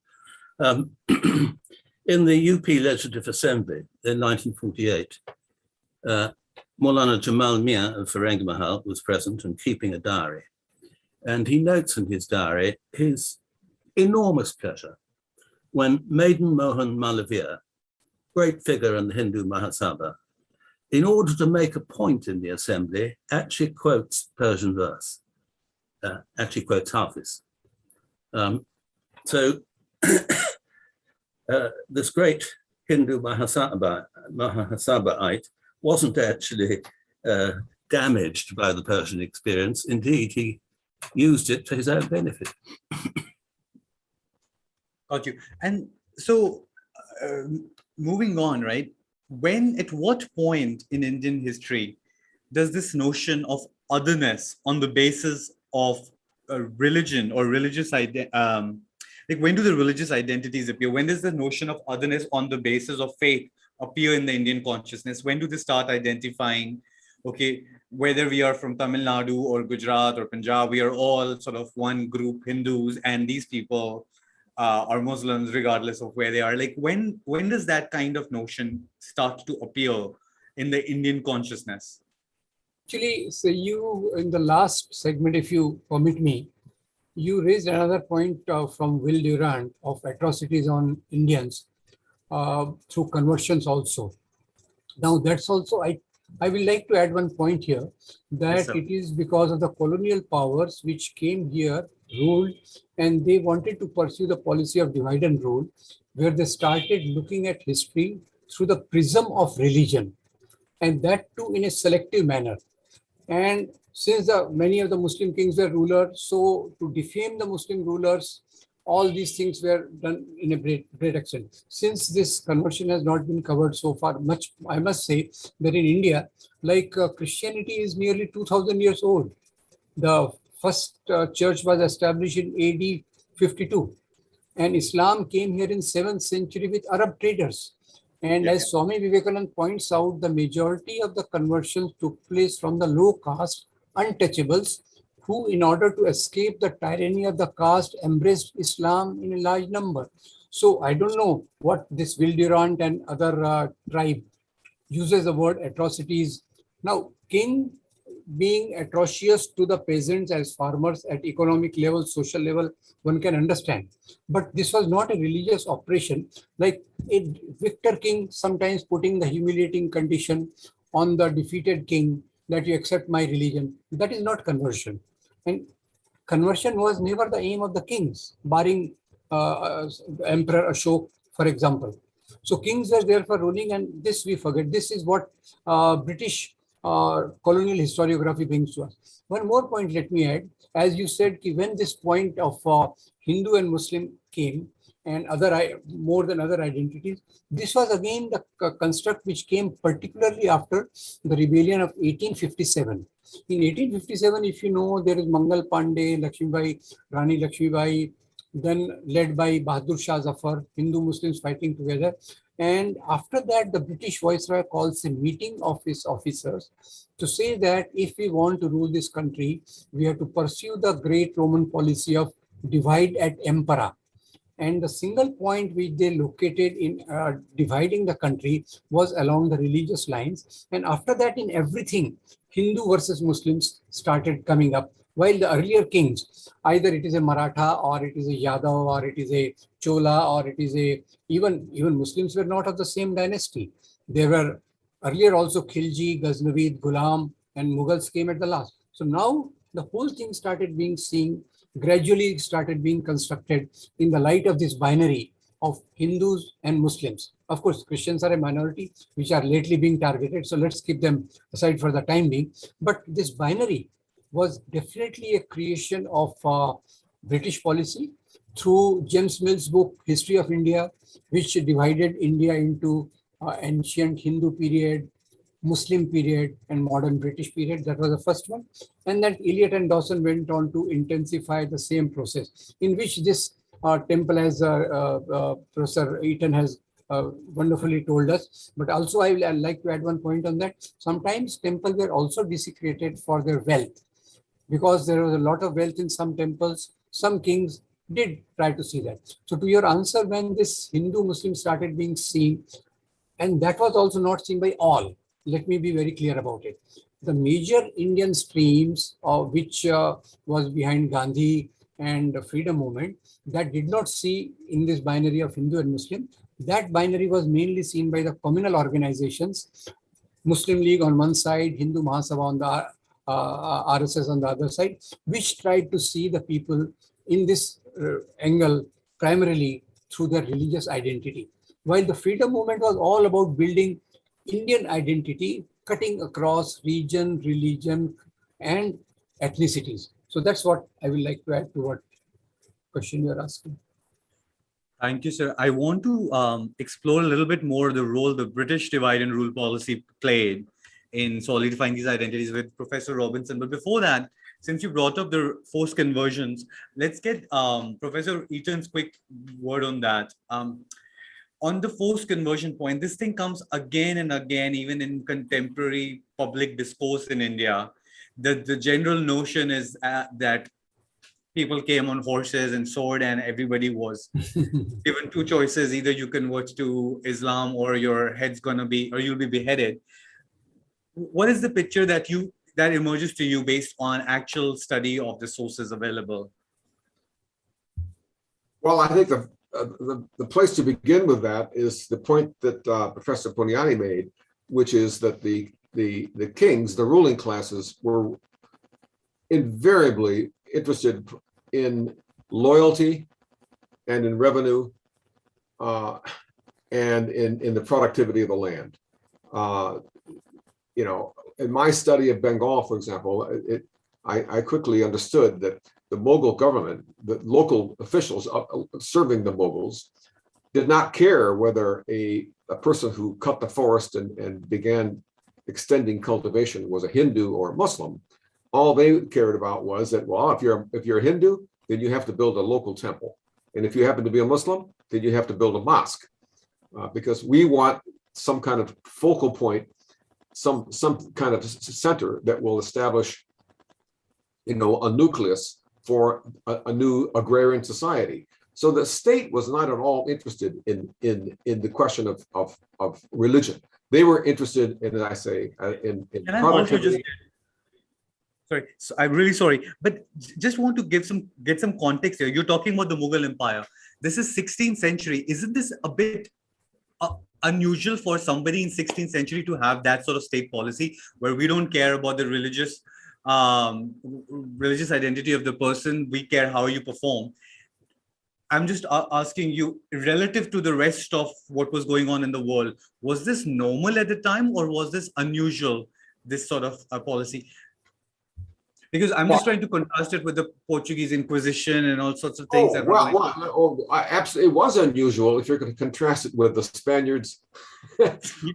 In the UP Legislative Assembly in 1948, Maulana Jamal Mian of Farangmahal was present and keeping a diary. And he notes in his diary his enormous pleasure when Maiden Mohan Malaviya, great figure in the Hindu Mahasabha, in order to make a point in the assembly, actually quotes Persian verse, actually quotes Hafiz. So this great Hindu Mahasabhaite wasn't actually damaged by the Persian experience. Indeed, he used it for his own benefit. Got you. And so moving on, right? At what point in Indian history does this notion of otherness on the basis of religion or religious identity, like when do the religious identities appear? When does the notion of otherness on the basis of faith appear in the Indian consciousness? When do they start identifying, okay, whether we are from Tamil Nadu or Gujarat or Punjab, we are all sort of one group Hindus, and these people are Muslims regardless of where they are. Like when does that kind of notion start to appear in the Indian consciousness? Actually, so you, in the last segment, if you permit me, you raised another point from Will Durant of atrocities on Indians through conversions also. Now that's also, I will like to add one point here, that Yes, sir. it is because of the colonial powers which came here, ruled, and they wanted to pursue the policy of divide and rule, where they started looking at history through the prism of religion, and that too in a selective manner. And since many of the Muslim kings were rulers, so to defame the Muslim rulers, all these things were done in a great extent. Since this conversion has not been covered so far much, I must say that in India, like Christianity is nearly 2000 years old. The first church was established in AD 52, and Islam came here in 7th century with Arab traders. And as Swami Vivekananda points out, the majority of the conversions took place from the low caste untouchables, who, in order to escape the tyranny of the caste, embraced Islam in a large number. So I don't know what this Will Durant and other tribe uses the word atrocities. Now, king being atrocious to the peasants as farmers at economic level, social level, one can understand. But this was not a religious operation, like a victor king sometimes putting the humiliating condition on the defeated king that you accept my religion. That is not conversion. And conversion was never the aim of the kings, barring Emperor Ashok, for example. So kings were there for ruling, and this we forget. This is what British colonial historiography brings to us. One more point let me add. As you said, when this point of Hindu and Muslim came, and more than other identities, this was again the construct which came particularly after the rebellion of 1857. In 1857, if you know, there is Mangal Pandey, Lakshmibai, Rani Lakshmibai, then led by Bahadur Shah Zafar, Hindu Muslims fighting together. And after that, the British Viceroy calls a meeting of his officers to say that if we want to rule this country, we have to pursue the great Roman policy of divide et impera. And the single point which they located in dividing the country was along the religious lines. And after that, in everything, Hindu versus Muslims started coming up. While the earlier kings, either it is a Maratha or it is a Yadav or it is a Chola or it is a, even Muslims were not of the same dynasty. There were earlier also Khilji, Ghaznavid, Ghulam, and Mughals came at the last. So now the whole thing started being seen, gradually started being constructed in the light of this binary of Hindus and Muslims. Of course, Christians are a minority which are lately being targeted. So let's keep them aside for the time being. But this binary was definitely a creation of British policy through James Mill's book, History of India, which divided India into ancient Hindu period, Muslim period, and modern British period. That was the first one. And then Eliot and Dawson went on to intensify the same process, in which this temple, as Professor Eaton has wonderfully told us. But also I'd like to add one point on that. Sometimes temples were also desecrated for their wealth, because there was a lot of wealth in some temples. Some kings did try to see that. So to your answer, when this Hindu-Muslim started being seen, and that was also not seen by all, let me be very clear about it. The major Indian streams, which was behind Gandhi and the freedom movement, that did not see in this binary of Hindu and Muslim. That binary was mainly seen by the communal organizations, Muslim League on one side, Hindu Mahasabha on the RSS on the other side, which tried to see the people in this angle primarily through their religious identity. While the freedom movement was all about building Indian identity, cutting across region, religion, and ethnicities. So that's what I would like to add to what question you're asking. Thank you, sir. I want to explore a little bit more the role the British divide and rule policy played in solidifying these identities with Professor Robinson. But before that, since you brought up the forced conversions, let's get Professor Eaton's quick word on that. On the forced conversion point, this thing comes again and again, even in contemporary public discourse in India. The general notion is that people came on horses and sword, and everybody was given two choices: either you convert to Islam or your head's gonna be, or you'll be beheaded. What is the picture that emerges to you based on actual study of the sources available? Well, I think the place to begin with that is the point that Professor Pugnani made, which is that the kings, the ruling classes, were invariably interested in loyalty and in revenue and in the productivity of the land. In my study of Bengal, for example, I quickly understood that the Mughal government, the local officials serving the Mughals, did not care whether a person who cut the forest and began extending cultivation was a Hindu or a Muslim. All they cared about was that, well, if you're a Hindu, then you have to build a local temple. And if you happen to be a Muslim, then you have to build a mosque. Because we want some kind of focal point, some kind of center that will establish, a nucleus for a new agrarian society. So the state was not at all interested in the question of religion. They were interested in, as I say, in productivity. Sorry, so I'm really sorry, but just want to get some context here. You're talking about the Mughal Empire. This is 16th century. Isn't this a bit unusual for somebody in 16th century to have that sort of state policy where we don't care about the religious identity of the person, we care how you perform? I'm just asking you, relative to the rest of what was going on in the world, was this normal at the time, or was this unusual, this sort of policy? Because I'm just trying to contrast it with the Portuguese Inquisition and all sorts of things. Absolutely, it was unusual if you're going to contrast it with the Spaniards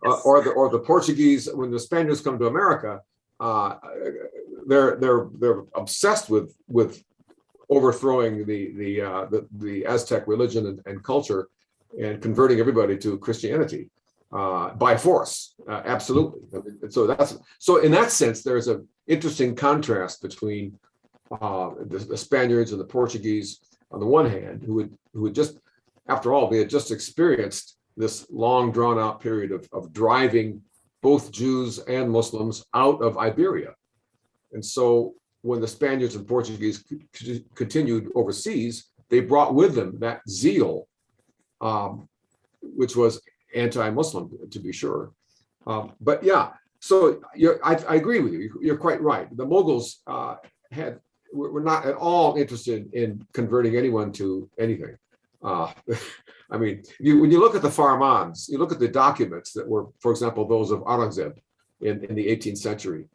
or the Portuguese. When the Spaniards come to America, they're obsessed with overthrowing the Aztec religion and culture, and converting everybody to Christianity by force. Absolutely. So in that sense, there's an interesting contrast between the Spaniards and the Portuguese on the one hand, who would just, after all, they had just experienced this long drawn out period of driving both Jews and Muslims out of Iberia. And so when the Spaniards and Portuguese continued overseas, they brought with them that zeal, which was anti-Muslim, to be sure. But yeah, so I agree with you. You're quite right. The Mughals were not at all interested in converting anyone to anything. I mean, when you look at the Farmans, you look at the documents that were, for example, those of Aurangzeb in the 18th century,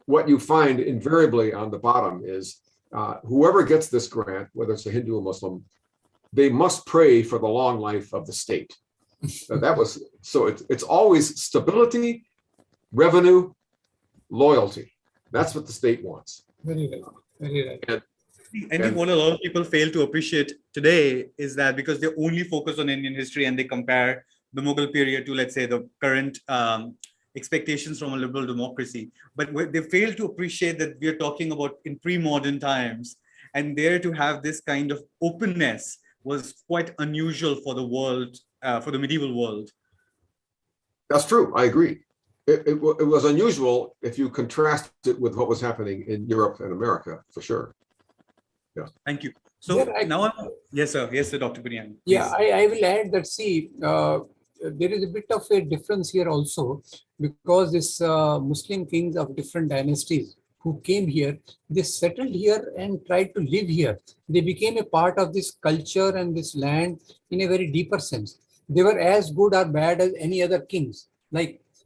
what you find invariably on the bottom is whoever gets this grant, whether it's a Hindu or Muslim, they must pray for the long life of the state. It's always stability, revenue, loyalty. That's what the state wants. Very right. Very right. I think what a lot of people fail to appreciate today is that because they only focus on Indian history and they compare the Mughal period to, let's say, the current expectations from a liberal democracy, but they fail to appreciate that we are talking about in pre-modern times, and there to have this kind of openness was quite unusual for the world, for the medieval world. That's true. I agree. It was unusual if you contrast it with what was happening in Europe and America, for sure. Yeah. Thank you. So yes, sir, Dr. Biryani. Yeah, I will add that, see, there is a bit of a difference here also, because this Muslim kings of different dynasties who came here, they settled here and tried to live here. They became a part of this culture and this land in a very deeper sense. They were as good or bad as any other kings.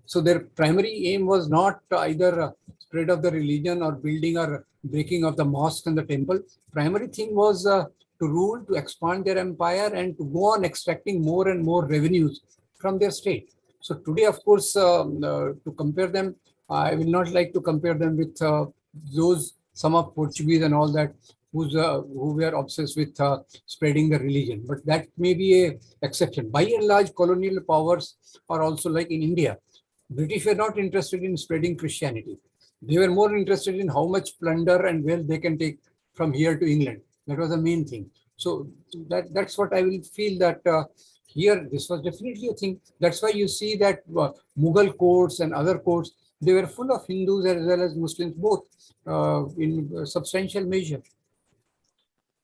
So their primary aim was not either spread of the religion or building or breaking of the mosque and the temple. Primary thing was to rule, to expand their empire, and to go on extracting more and more revenues from their state. So today, of course, to compare them, I will not like to compare them with some of Portuguese and all that, who were obsessed with spreading the religion. But that may be an exception. By and large, colonial powers are also like in India. British were not interested in spreading Christianity. They were more interested in how much plunder and wealth they can take from here to England. That was the main thing. So that's what I will feel that here, this was definitely a thing. That's why you see that Mughal courts and other courts, they were full of Hindus as well as Muslims, both in substantial measure.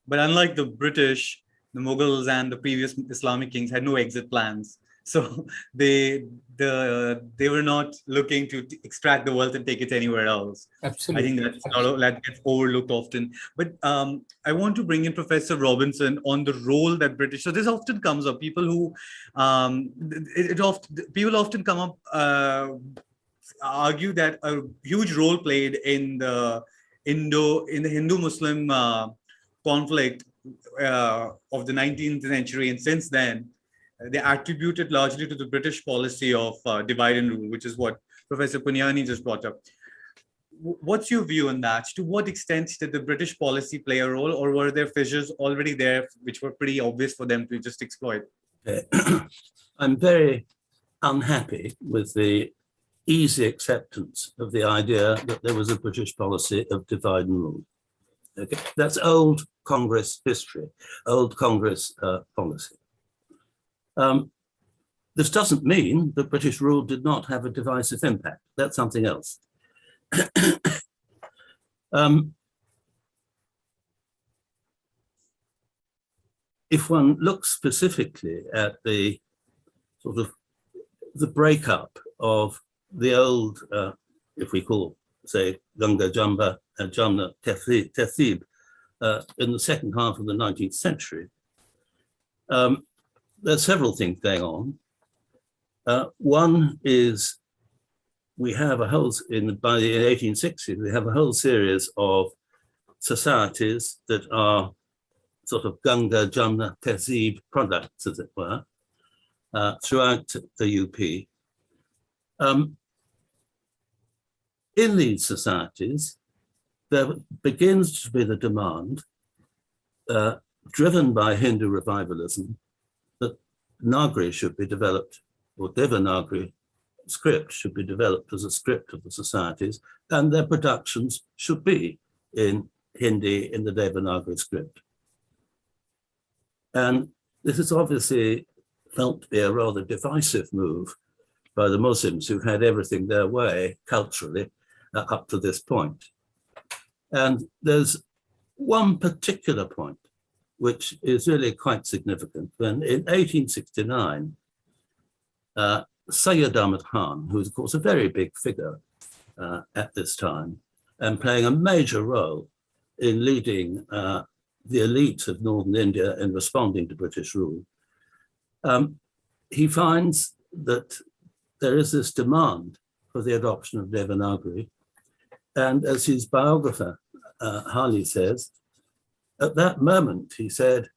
But unlike the British, the Mughals and the previous Islamic kings had no exit plans. So they were not looking to extract the wealth and take it anywhere else. Absolutely. I think that gets overlooked often. But I want to bring in Professor Robinson on the role that British. So this often comes up. People who people often come up argue that a huge role played in the Hindu-Muslim conflict of the 19th century, and since then. They attribute it largely to the British policy of divide and rule, which is what Professor Punyani just brought up. What's your view on that? To what extent did the British policy play a role, or were there fissures already there which were pretty obvious for them to just exploit? I'm very unhappy with the easy acceptance of the idea that there was a British policy of divide and rule. Okay, that's old Congress history, old Congress policy. This doesn't mean that British rule did not have a divisive impact. That's something else. If one looks specifically at the sort of the breakup of the old, if we call, say, Ganga-Jamuna Tehzeeb in the second half of the 19th century, there's several things going on. One is we have by the 1860s, we have a whole series of societies that are sort of Ganga-Jamuna Tehzeeb products, as it were, throughout the UP. In these societies, there begins to be the demand, driven by Hindu revivalism, that Nagari should be developed, or Devanagari script should be developed as a script of the societies, and their productions should be in Hindi in the Devanagari script. And this is obviously felt to be a rather divisive move by the Muslims who had everything their way culturally up to this point. And there's one particular point which is really quite significant. When in 1869, Sayyid Ahmad Khan, who was of course a very big figure at this time and playing a major role in leading the elite of northern India in responding to British rule, he finds that there is this demand for the adoption of Devanagari. And as his biographer, Harley says, at that moment, he said,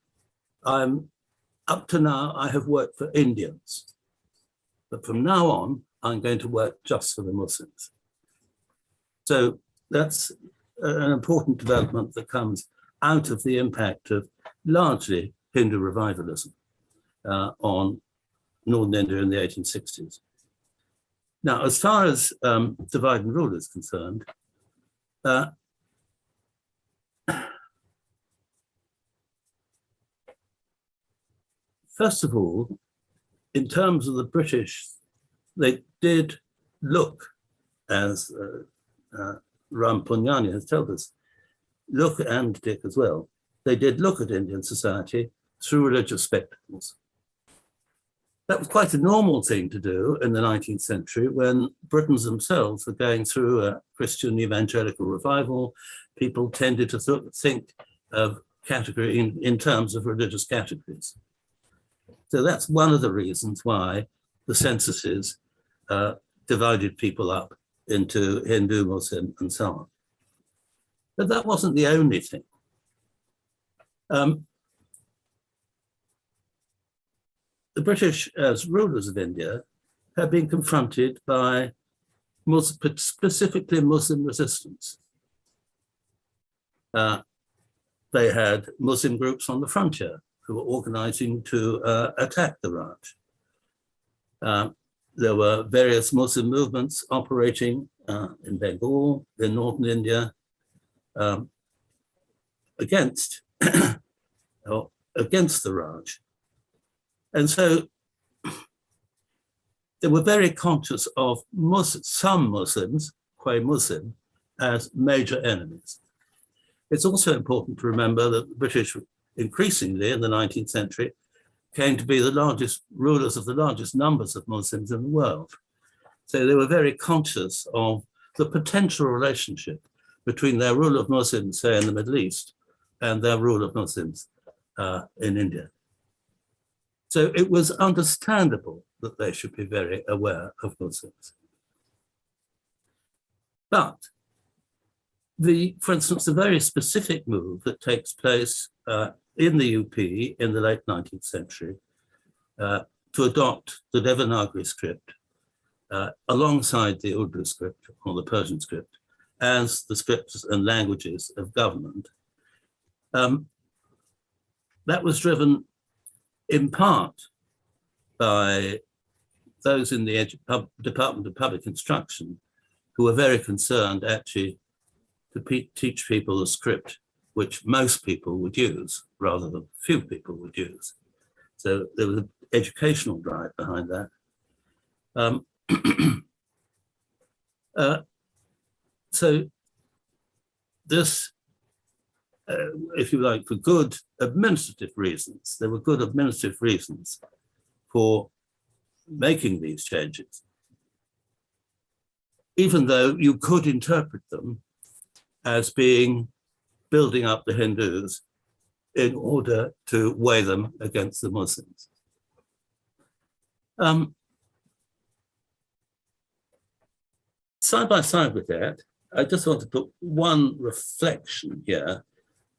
up to now, I have worked for Indians, but from now on, I'm going to work just for the Muslims. So that's an important development that comes out of the impact of largely Hindu revivalism on northern India in the 1860s. Now, as far as divide and rule is concerned, first of all, in terms of the British, they did look, as Ram Punyani has told us, look, and Dick as well, they did look at Indian society through religious spectacles. That was quite a normal thing to do in the 19th century when Britons themselves were going through a Christian evangelical revival. People tended to think of category in terms of religious categories. So that's one of the reasons why the censuses divided people up into Hindu, Muslim, and so on. But that wasn't the only thing. The British, as rulers of India, have been confronted by specifically Muslim resistance. They had Muslim groups on the frontier who were organizing to attack the Raj. There were various Muslim movements operating in Bengal, in northern India, against the Raj. And so they were very conscious of some Muslims, qua Muslim, as major enemies. It's also important to remember that the British increasingly in the 19th century came to be the largest rulers of the largest numbers of Muslims in the world. So they were very conscious of the potential relationship between their rule of Muslims, say in the Middle East, and their rule of Muslims in India. So it was understandable that they should be very aware of Muslims. But for instance, the very specific move that takes place in the UP in the late 19th century to adopt the Devanagari script alongside the Urdu script or the Persian script as the scripts and languages of government, that was driven in part by those in the Department of Public Instruction who were very concerned actually to teach people a script which most people would use rather than few people would use. So there was an educational drive behind that. So this, if you like, for good administrative reasons, there were good administrative reasons for making these changes, even though you could interpret them as being building up the Hindus in order to weigh them against the Muslims. Side by side with that, I just want to put one reflection here.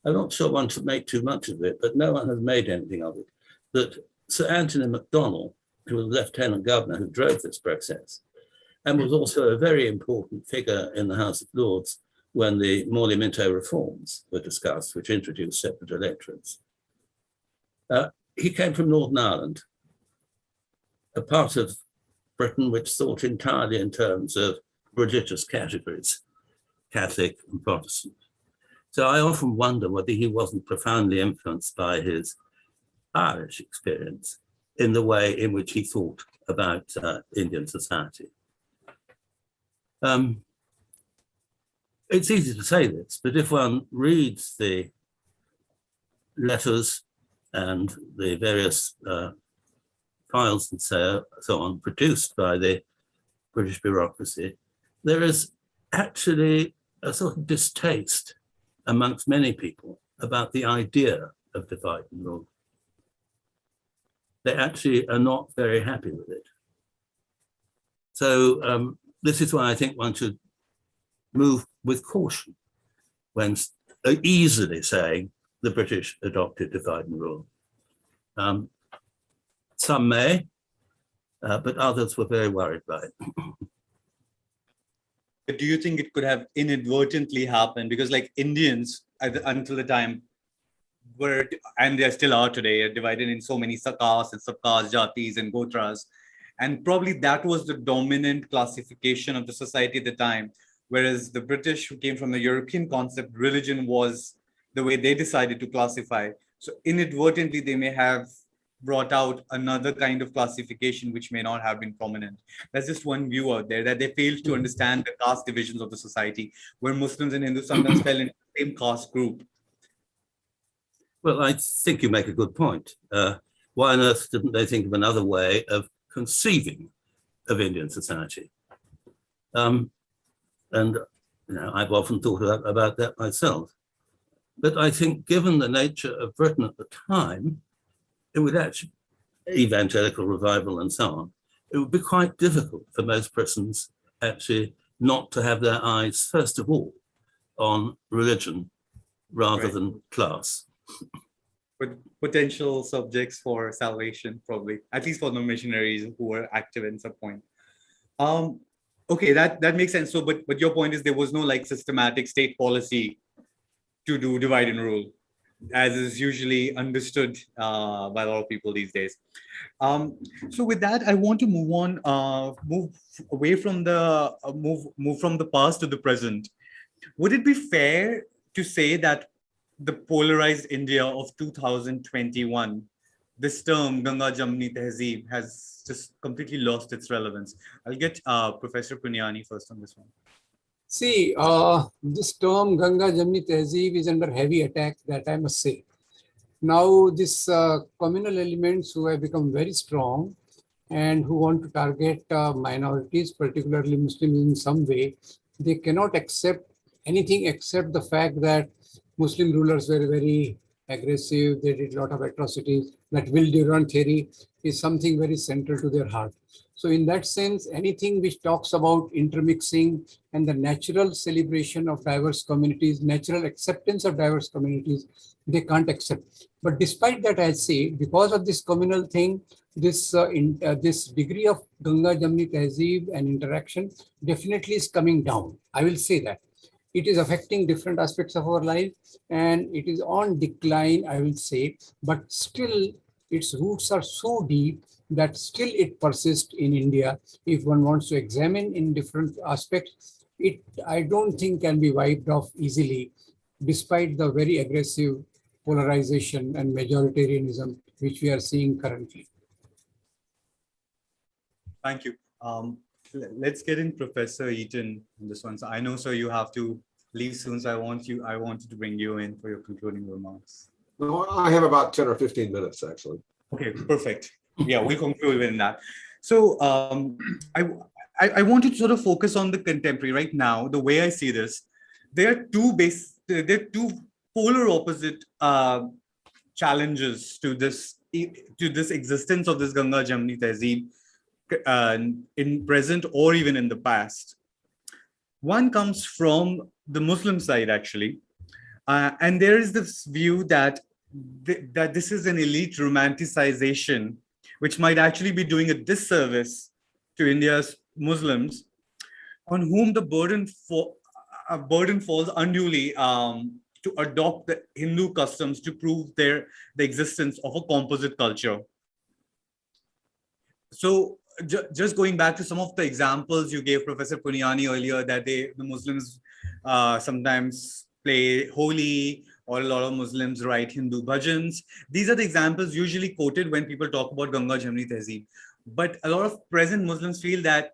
I'm not sure one should make too much of it, but no one has made anything of it, that Sir Anthony MacDonald, who was Lieutenant Governor who drove this process, and was also a very important figure in the House of Lords when the Morley Minto reforms were discussed, which introduced separate electorates. He came from Northern Ireland, a part of Britain which thought entirely in terms of religious categories, Catholic and Protestant. So I often wonder whether he wasn't profoundly influenced by his Irish experience in the way in which he thought about Indian society. It's easy to say this, but if one reads the letters and the various files and so on produced by the British bureaucracy, there is actually a sort of distaste amongst many people about the idea of divide and rule. They actually are not very happy with it. So this is why I think one should move with caution when easily saying the British adopted divide and rule. Some may, but others were very worried by it. Do you think it could have inadvertently happened? Because like Indians, until the time were, and they still are today, are divided in so many castes and subcastes, jatis and gotras. And probably that was the dominant classification of the society at the time. Whereas the British, who came from the European concept, religion was the way they decided to classify. So inadvertently, they may have brought out another kind of classification which may not have been prominent. That's just one view out there, that they failed to understand the caste divisions of the society, where Muslims and Hindus sometimes fell in the same caste group. Well, I think you make a good point. Why on earth didn't they think of another way of conceiving of Indian society? And I've often thought about that myself. But I think given the nature of Britain at the time, it would actually, evangelical revival and so on, it would be quite difficult for most Britons actually not to have their eyes, first of all, on religion rather than class. With potential subjects for salvation, probably, at least for the missionaries who were active in some point. Okay, that makes sense. So, but your point is there was no like systematic state policy to do divide and rule, as is usually understood by a lot of people these days. So with that, I want to move on, move away from the move from the past to the present. Would it be fair to say that the polarized India of 2021, this term Ganga-Jamuni Tehzeeb, has just completely lost its relevance? I'll get Professor Punyani first on this one. See, this term Ganga-Jamuni Tehzeeb is under heavy attack, that I must say. Now, this communal elements who have become very strong and who want to target minorities, particularly Muslims in some way, they cannot accept anything except the fact that Muslim rulers were very aggressive, they did a lot of atrocities. That will Durand theory is something very central to their heart. So in that sense, anything which talks about intermixing and the natural celebration of diverse communities, natural acceptance of diverse communities, they can't accept. But despite that, I say, because of this communal thing, this degree of Ganga-Jamuni Tehzeeb and interaction definitely is coming down. I will say that. It is affecting different aspects of our life and it is on decline, I will say, but still its roots are so deep that still it persists in India. If one wants to examine in different aspects, it, I don't think, can be wiped off easily, despite the very aggressive polarization and majoritarianism which we are seeing currently. Thank you. Let's get in Professor Eaton on this one. So I know, sir, you have to leave soon, so I wanted to bring you in for your concluding remarks. No, I have about 10 or 15 minutes, actually. Okay, perfect. Yeah, we'll conclude in that. So I wanted to sort of focus on the contemporary right now. The way I see this, there are two polar opposite challenges to this existence of this Ganga-Jamuni Tehzeeb in present or even in the past. One comes from the Muslim side, actually, and there is this view that this is an elite romanticization, which might actually be doing a disservice to India's Muslims, on whom the burden falls unduly to adopt the Hindu customs to prove the existence of a composite culture. So just going back to some of the examples you gave, Professor Punyani, earlier, that the Muslims sometimes play Holi, or a lot of Muslims write Hindu bhajans. These are the examples usually quoted when people talk about Ganga-Jamuni Tehzeeb. But a lot of present Muslims feel that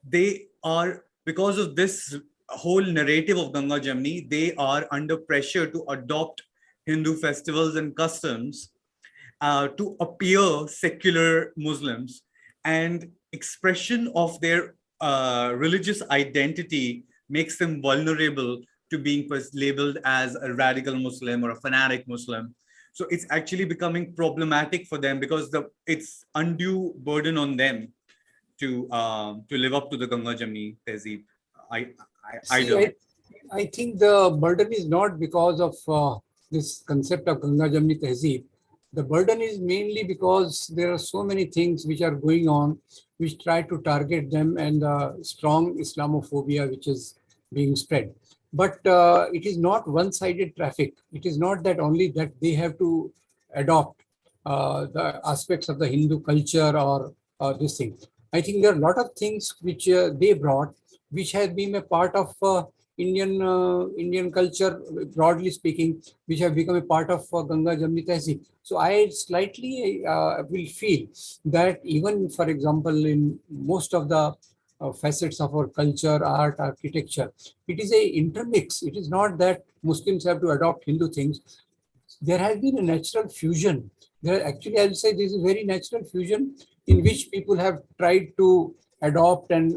they are, because of this whole narrative of Ganga-Jamuni, they are under pressure to adopt Hindu festivals and customs to appear secular Muslims, and expression of their religious identity makes them vulnerable to being labeled as a radical Muslim or a fanatic Muslim. So it's actually becoming problematic for them because it's undue burden on them to live up to the Ganga-Jamuni Tehzeeb. I think the burden is not because of this concept of Ganga-Jamuni Tehzeeb. The burden is mainly because there are so many things which are going on, which try to target them, and strong Islamophobia which is being spread. But it is not one-sided traffic. It is not that only that they have to adopt the aspects of the Hindu culture or this thing. I think there are a lot of things which they brought, which has been a part of Indian culture, broadly speaking, which have become a part of Ganga-Jamuni Tehzeeb. So I slightly will feel that even, for example, in most of the facets of our culture, art, architecture, it is a intermix. It is not that Muslims have to adopt Hindu things. There has been a natural fusion. Actually, I will say this is a very natural fusion in which people have tried to adopt and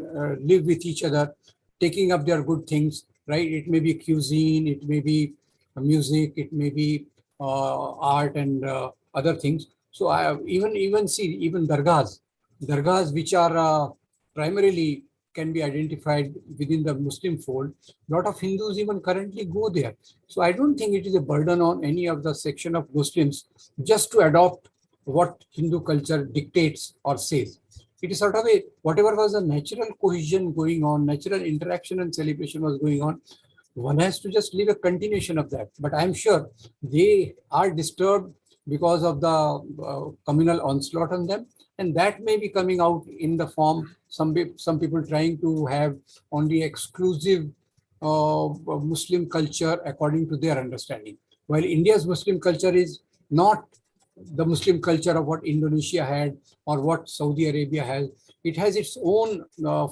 live with each other, taking up their good things, right? It may be cuisine, it may be music, it may be art and other things. So I even see even dargahs which are primarily can be identified within the Muslim fold. A lot of Hindus even currently go there. So I don't think it is a burden on any of the section of Muslims just to adopt what Hindu culture dictates or says. It is sort of a, whatever was a natural cohesion going on, natural interaction and celebration was going on, one has to just leave a continuation of that. But I'm sure they are disturbed because of the communal onslaught on them. And that may be coming out in the form, some people trying to have only exclusive Muslim culture according to their understanding. While India's Muslim culture is not the Muslim culture of what Indonesia had or what Saudi Arabia has. It has its own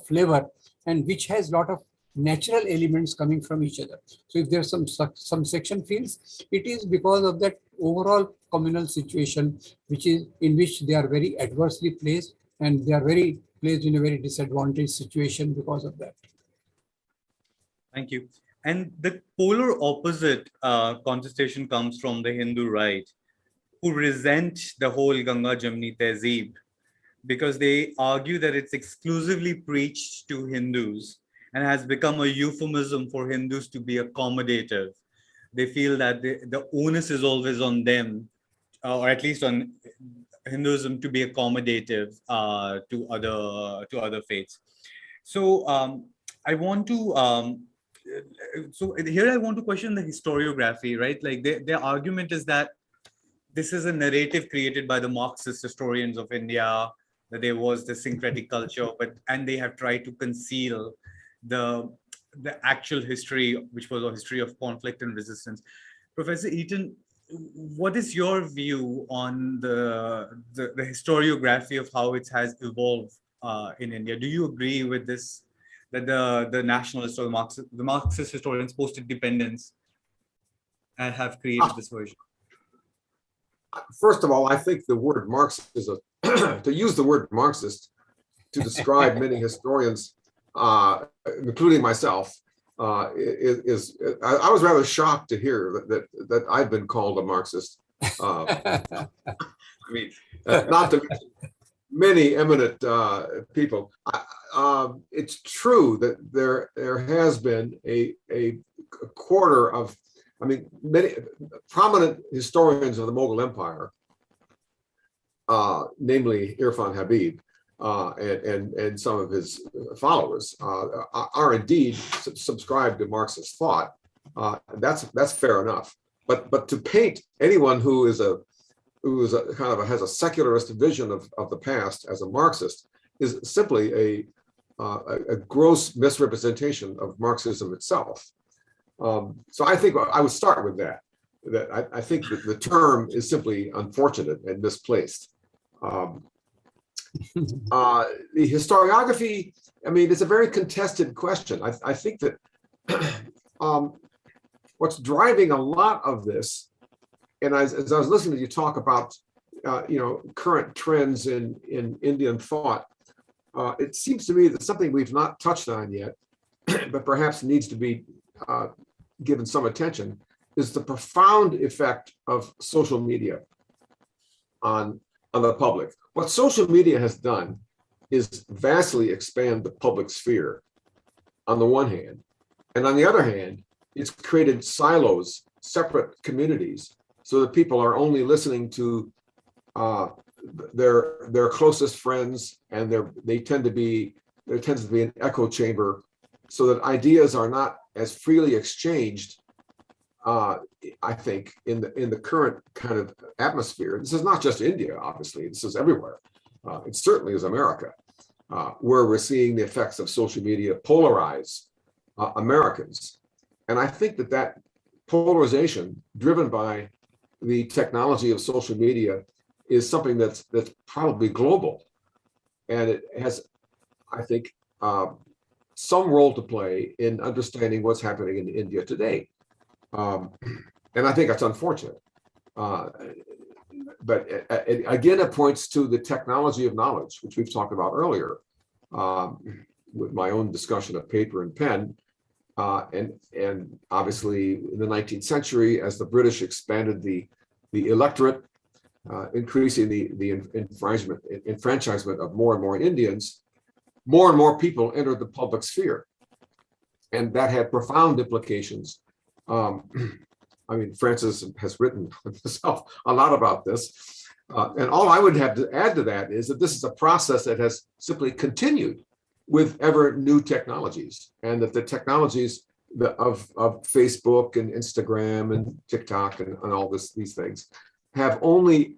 flavor, and which has a lot of natural elements coming from each other. So if there's some section feels, it is because of that overall communal situation, which is in which they are very adversely placed, and they are very placed in a very disadvantaged situation because of that. Thank you. And the polar opposite contestation comes from the Hindu right, who resent the whole Ganga-Jamuni Tehzeeb because they argue that it's exclusively preached to Hindus and has become a euphemism for Hindus to be accommodative. They feel that the onus is always on them, or at least on Hinduism, to be accommodative to other faiths. So I want to so here I want to question the historiography, right? Like their argument is that this is a narrative created by the Marxist historians of India, that there was the syncretic culture, and they have tried to conceal the actual history, which was a history of conflict and resistance. Professor Eaton, what is your view on the historiography of how it has evolved in India? Do you agree with this, that the nationalist or the Marxist historians post-independence have created this version? First of all, I think the word Marxism, to use the word Marxist to describe many historians, including myself, I was rather shocked to hear that I've been called a Marxist. I mean, not to mention many eminent people. It's true that there has been a quarter of, I mean, many prominent historians of the Mughal Empire, namely Irfan Habib and some of his followers, are indeed subscribed to Marxist thought. That's fair enough. But to paint anyone who is a who is has a secularist vision of the past as a Marxist, is simply a gross misrepresentation of Marxism itself. So I think I would start with that. I think that the term is simply unfortunate and misplaced. The historiography, I mean, it's a very contested question. I think that what's driving a lot of this, and as I was listening to you talk about, current trends in Indian thought, it seems to me that something we've not touched on yet, but perhaps needs to be given some attention, is the profound effect of social media on the public. What social media has done is vastly expand the public sphere on the one hand, and on the other hand, it's created silos, separate communities, so that people are only listening to their closest friends, and there tends to be an echo chamber, so that ideas are not as freely exchanged. I think in the current kind of atmosphere, this is not just India, obviously, this is everywhere. It certainly is America, where we're seeing the effects of social media polarize Americans. And I think that polarization driven by the technology of social media is something that's probably global. And it has, I think, some role to play in understanding what's happening in India today. And I think that's unfortunate. But again, it points to the technology of knowledge, which we've talked about earlier, with my own discussion of paper and pen. And obviously in the 19th century, as the British expanded the electorate, increasing the enfranchisement of more and more Indians, more and more people entered the public sphere. And that had profound implications. I mean, Francis has written himself a lot about this. And all I would have to add to that is that this is a process that has simply continued with ever new technologies, and that the technologies of Facebook and Instagram and TikTok and all these things have only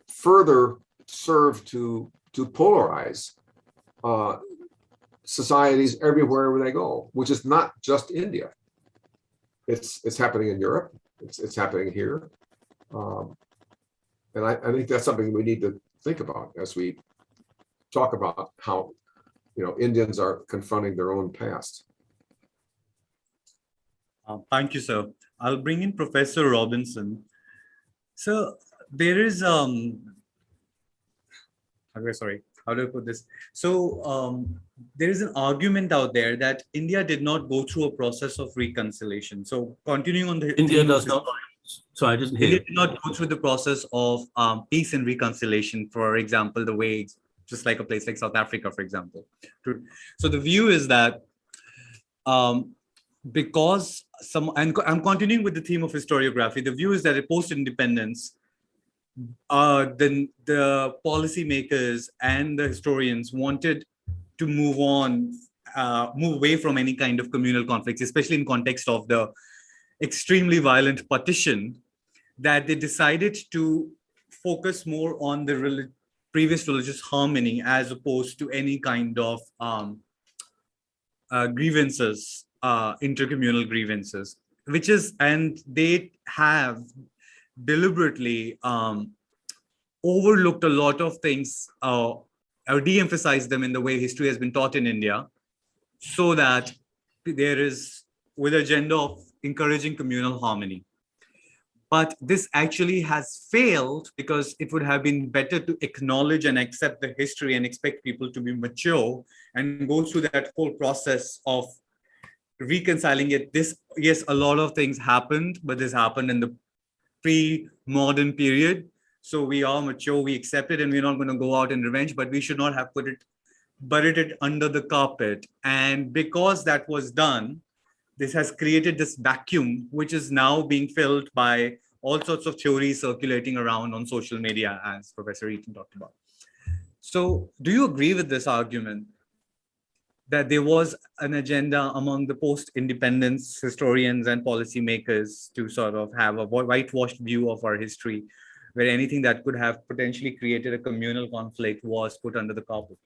further served to polarize societies everywhere where they go, which is not just India. It's happening in Europe. It's happening here, and I think that's something we need to think about as we talk about how Indians are confronting their own past. Thank you, sir. I'll bring in Professor Robinson. So there is how do I put this? So there is an argument out there that India did not go through a process of reconciliation. So continuing on the India does not. Sorry, I didn't hear. India did not go through the process of peace and reconciliation. For example, the way just like a place like South Africa, for example. So the view is that because and I'm continuing with the theme of historiography, the view is that post-independence, then the policymakers and the historians wanted to move away from any kind of communal conflicts, especially in context of the extremely violent partition, that they decided to focus more on the previous religious harmony as opposed to any kind of grievances, intercommunal grievances, and they have deliberately overlooked a lot of things or de-emphasized them in the way history has been taught in India, so that there is with agenda of encouraging communal harmony. But this actually has failed because it would have been better to acknowledge and accept the history and expect people to be mature and go through that whole process of reconciling it. Yes, a lot of things happened, but this happened in the pre-modern period. So we are mature, we accept it, and we're not going to go out in revenge, but we should not have buried it under the carpet. And because that was done, this has created this vacuum, which is now being filled by all sorts of theories circulating around on social media, as Professor Eaton talked about. So do you agree with this argument that there was an agenda among the post-independence historians and policymakers to sort of have a whitewashed view of our history, where anything that could have potentially created a communal conflict was put under the carpet?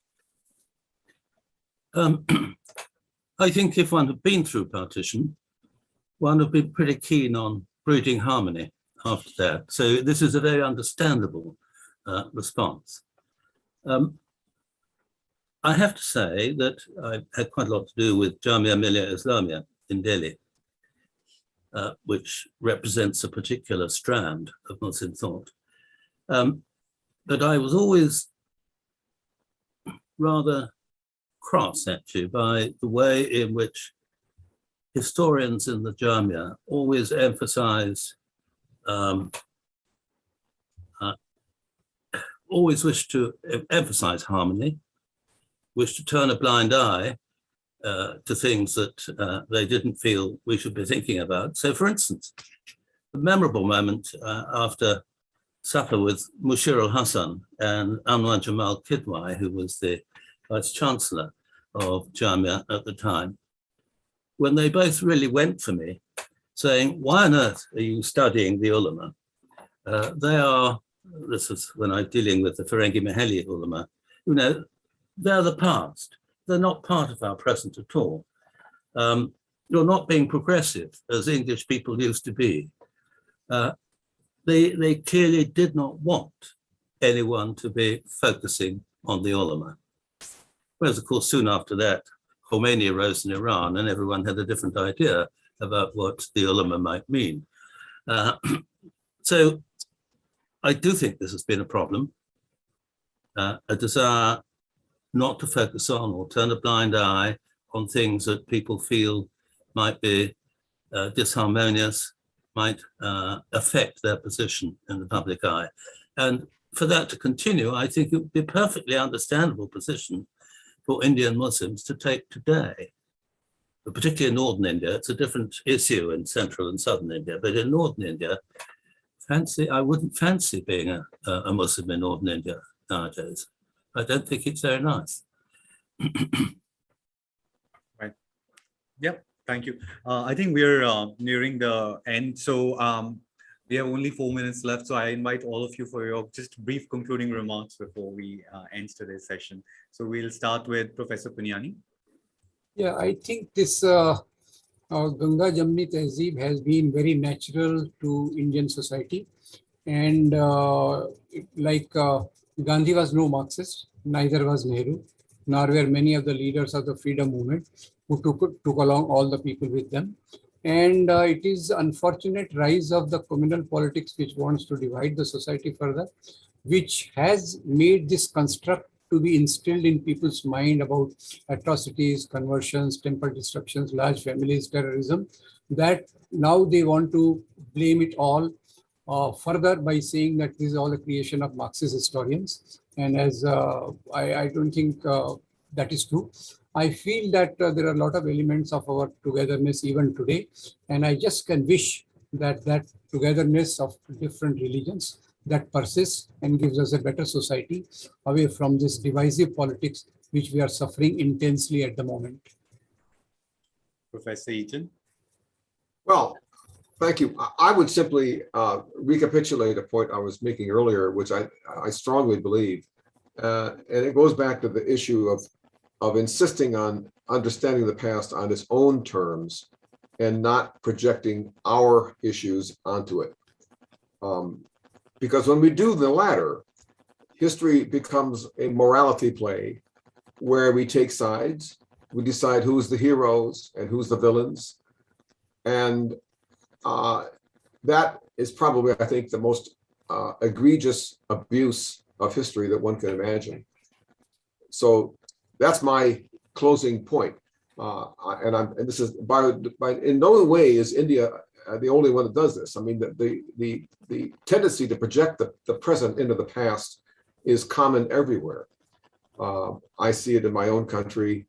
I think if one had been through partition, one would be pretty keen on breeding harmony after that. So this is a very understandable response. I have to say that I had quite a lot to do with Jamia Millia Islamia in Delhi, which represents a particular strand of Muslim thought. But I was always rather cross, actually, by the way in which historians in the Jamia always emphasize, always wish to emphasize harmony, wish to turn a blind eye to things that they didn't feel we should be thinking about. So, for instance, a memorable moment after supper with Mushir al-Hassan and Anwar Jamal Kidwai, who was the Vice Chancellor of Jamia at the time, when they both really went for me, saying, why on earth are you studying the ulama? They are, this is when I'm dealing with the Ferengi Maheli ulama, you know, they're the past. They're not part of our present at all. You're not being progressive as English people used to be. They clearly did not want anyone to be focusing on the ulama. Whereas, of course, soon after that, Khomeini arose in Iran and everyone had a different idea about what the ulama might mean. So I do think this has been a problem, a desire not to focus on or turn a blind eye on things that people feel might be disharmonious, might affect their position in the public eye. And for that to continue, I think it would be a perfectly understandable position for Indian Muslims to take today. But particularly in northern India, it's a different issue in central and southern India, but in northern India, I wouldn't fancy being a Muslim in northern India nowadays. I don't think it's very nice. Right. Yep. Thank you. I think we're nearing the end. So we have only 4 minutes left. So I invite all of you for your just brief concluding remarks before we end today's session. So we'll start with Professor Punyani. Yeah, I think this Ganga-Jamuni Tehzeeb has been very natural to Indian society. And Gandhi was no Marxist, neither was Nehru, nor were many of the leaders of the freedom movement who took along all the people with them. And it is unfortunate rise of the communal politics which wants to divide the society further, which has made this construct to be instilled in people's mind about atrocities, conversions, temple destructions, large families, terrorism, that now they want to blame it all further by saying that this is all a creation of Marxist historians. And as I don't think that is true. I feel that there are a lot of elements of our togetherness even today. And I just can wish that that togetherness of different religions that persists and gives us a better society away from this divisive politics which we are suffering intensely at the moment. Professor Eaton. Well, thank you. I would simply recapitulate a point I was making earlier, which I strongly believe, and it goes back to the issue of insisting on understanding the past on its own terms and not projecting our issues onto it. Because when we do the latter, history becomes a morality play where we take sides, we decide who's the heroes and who's the villains. And that is probably, I think, the most egregious abuse of history that one can imagine. So that's my closing point. And this is by in no way is India the only one that does this. I mean, the tendency to project the present into the past is common everywhere. I see it in my own country.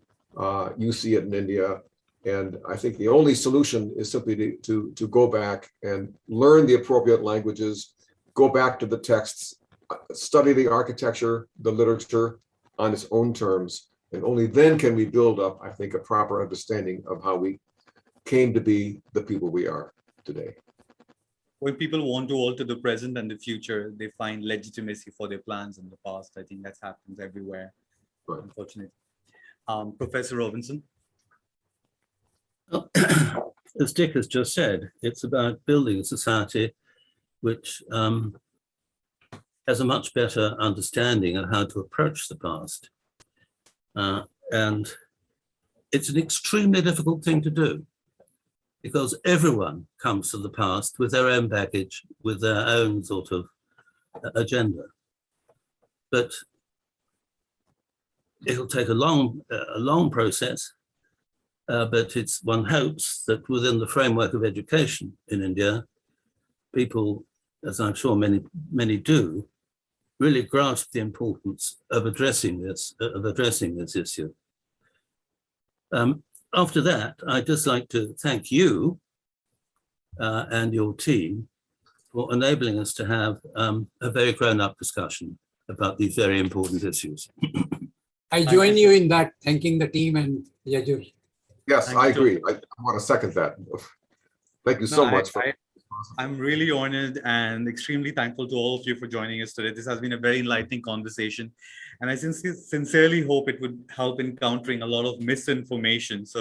You see it in India. And I think the only solution is simply to go back and learn the appropriate languages, go back to the texts, study the architecture, the literature on its own terms. And only then can we build up, I think, a proper understanding of how we came to be the people we are today. when people want to alter the present and the future, they find legitimacy for their plans in the past. I think that happens everywhere, Right. unfortunately. Professor Robinson? As Dick has just said, it's about building a society which has a much better understanding of how to approach the past. And it's an extremely difficult thing to do because everyone comes to the past with their own baggage, with their own sort of agenda. But it'll take a long process. But one hopes that within the framework of education in India, people, as I'm sure many do, really grasp the importance of addressing this issue. After that, I'd just like to thank you and your team for enabling us to have a very grown-up discussion about these very important issues. I join you in that, thanking the team and Yajur. Yes, Thank I you. agree. I want to second that. Thank you so much. I'm really honored and extremely thankful to all of you for joining us today. This has been a very enlightening conversation, and I sincerely hope it would help in countering a lot of misinformation circulating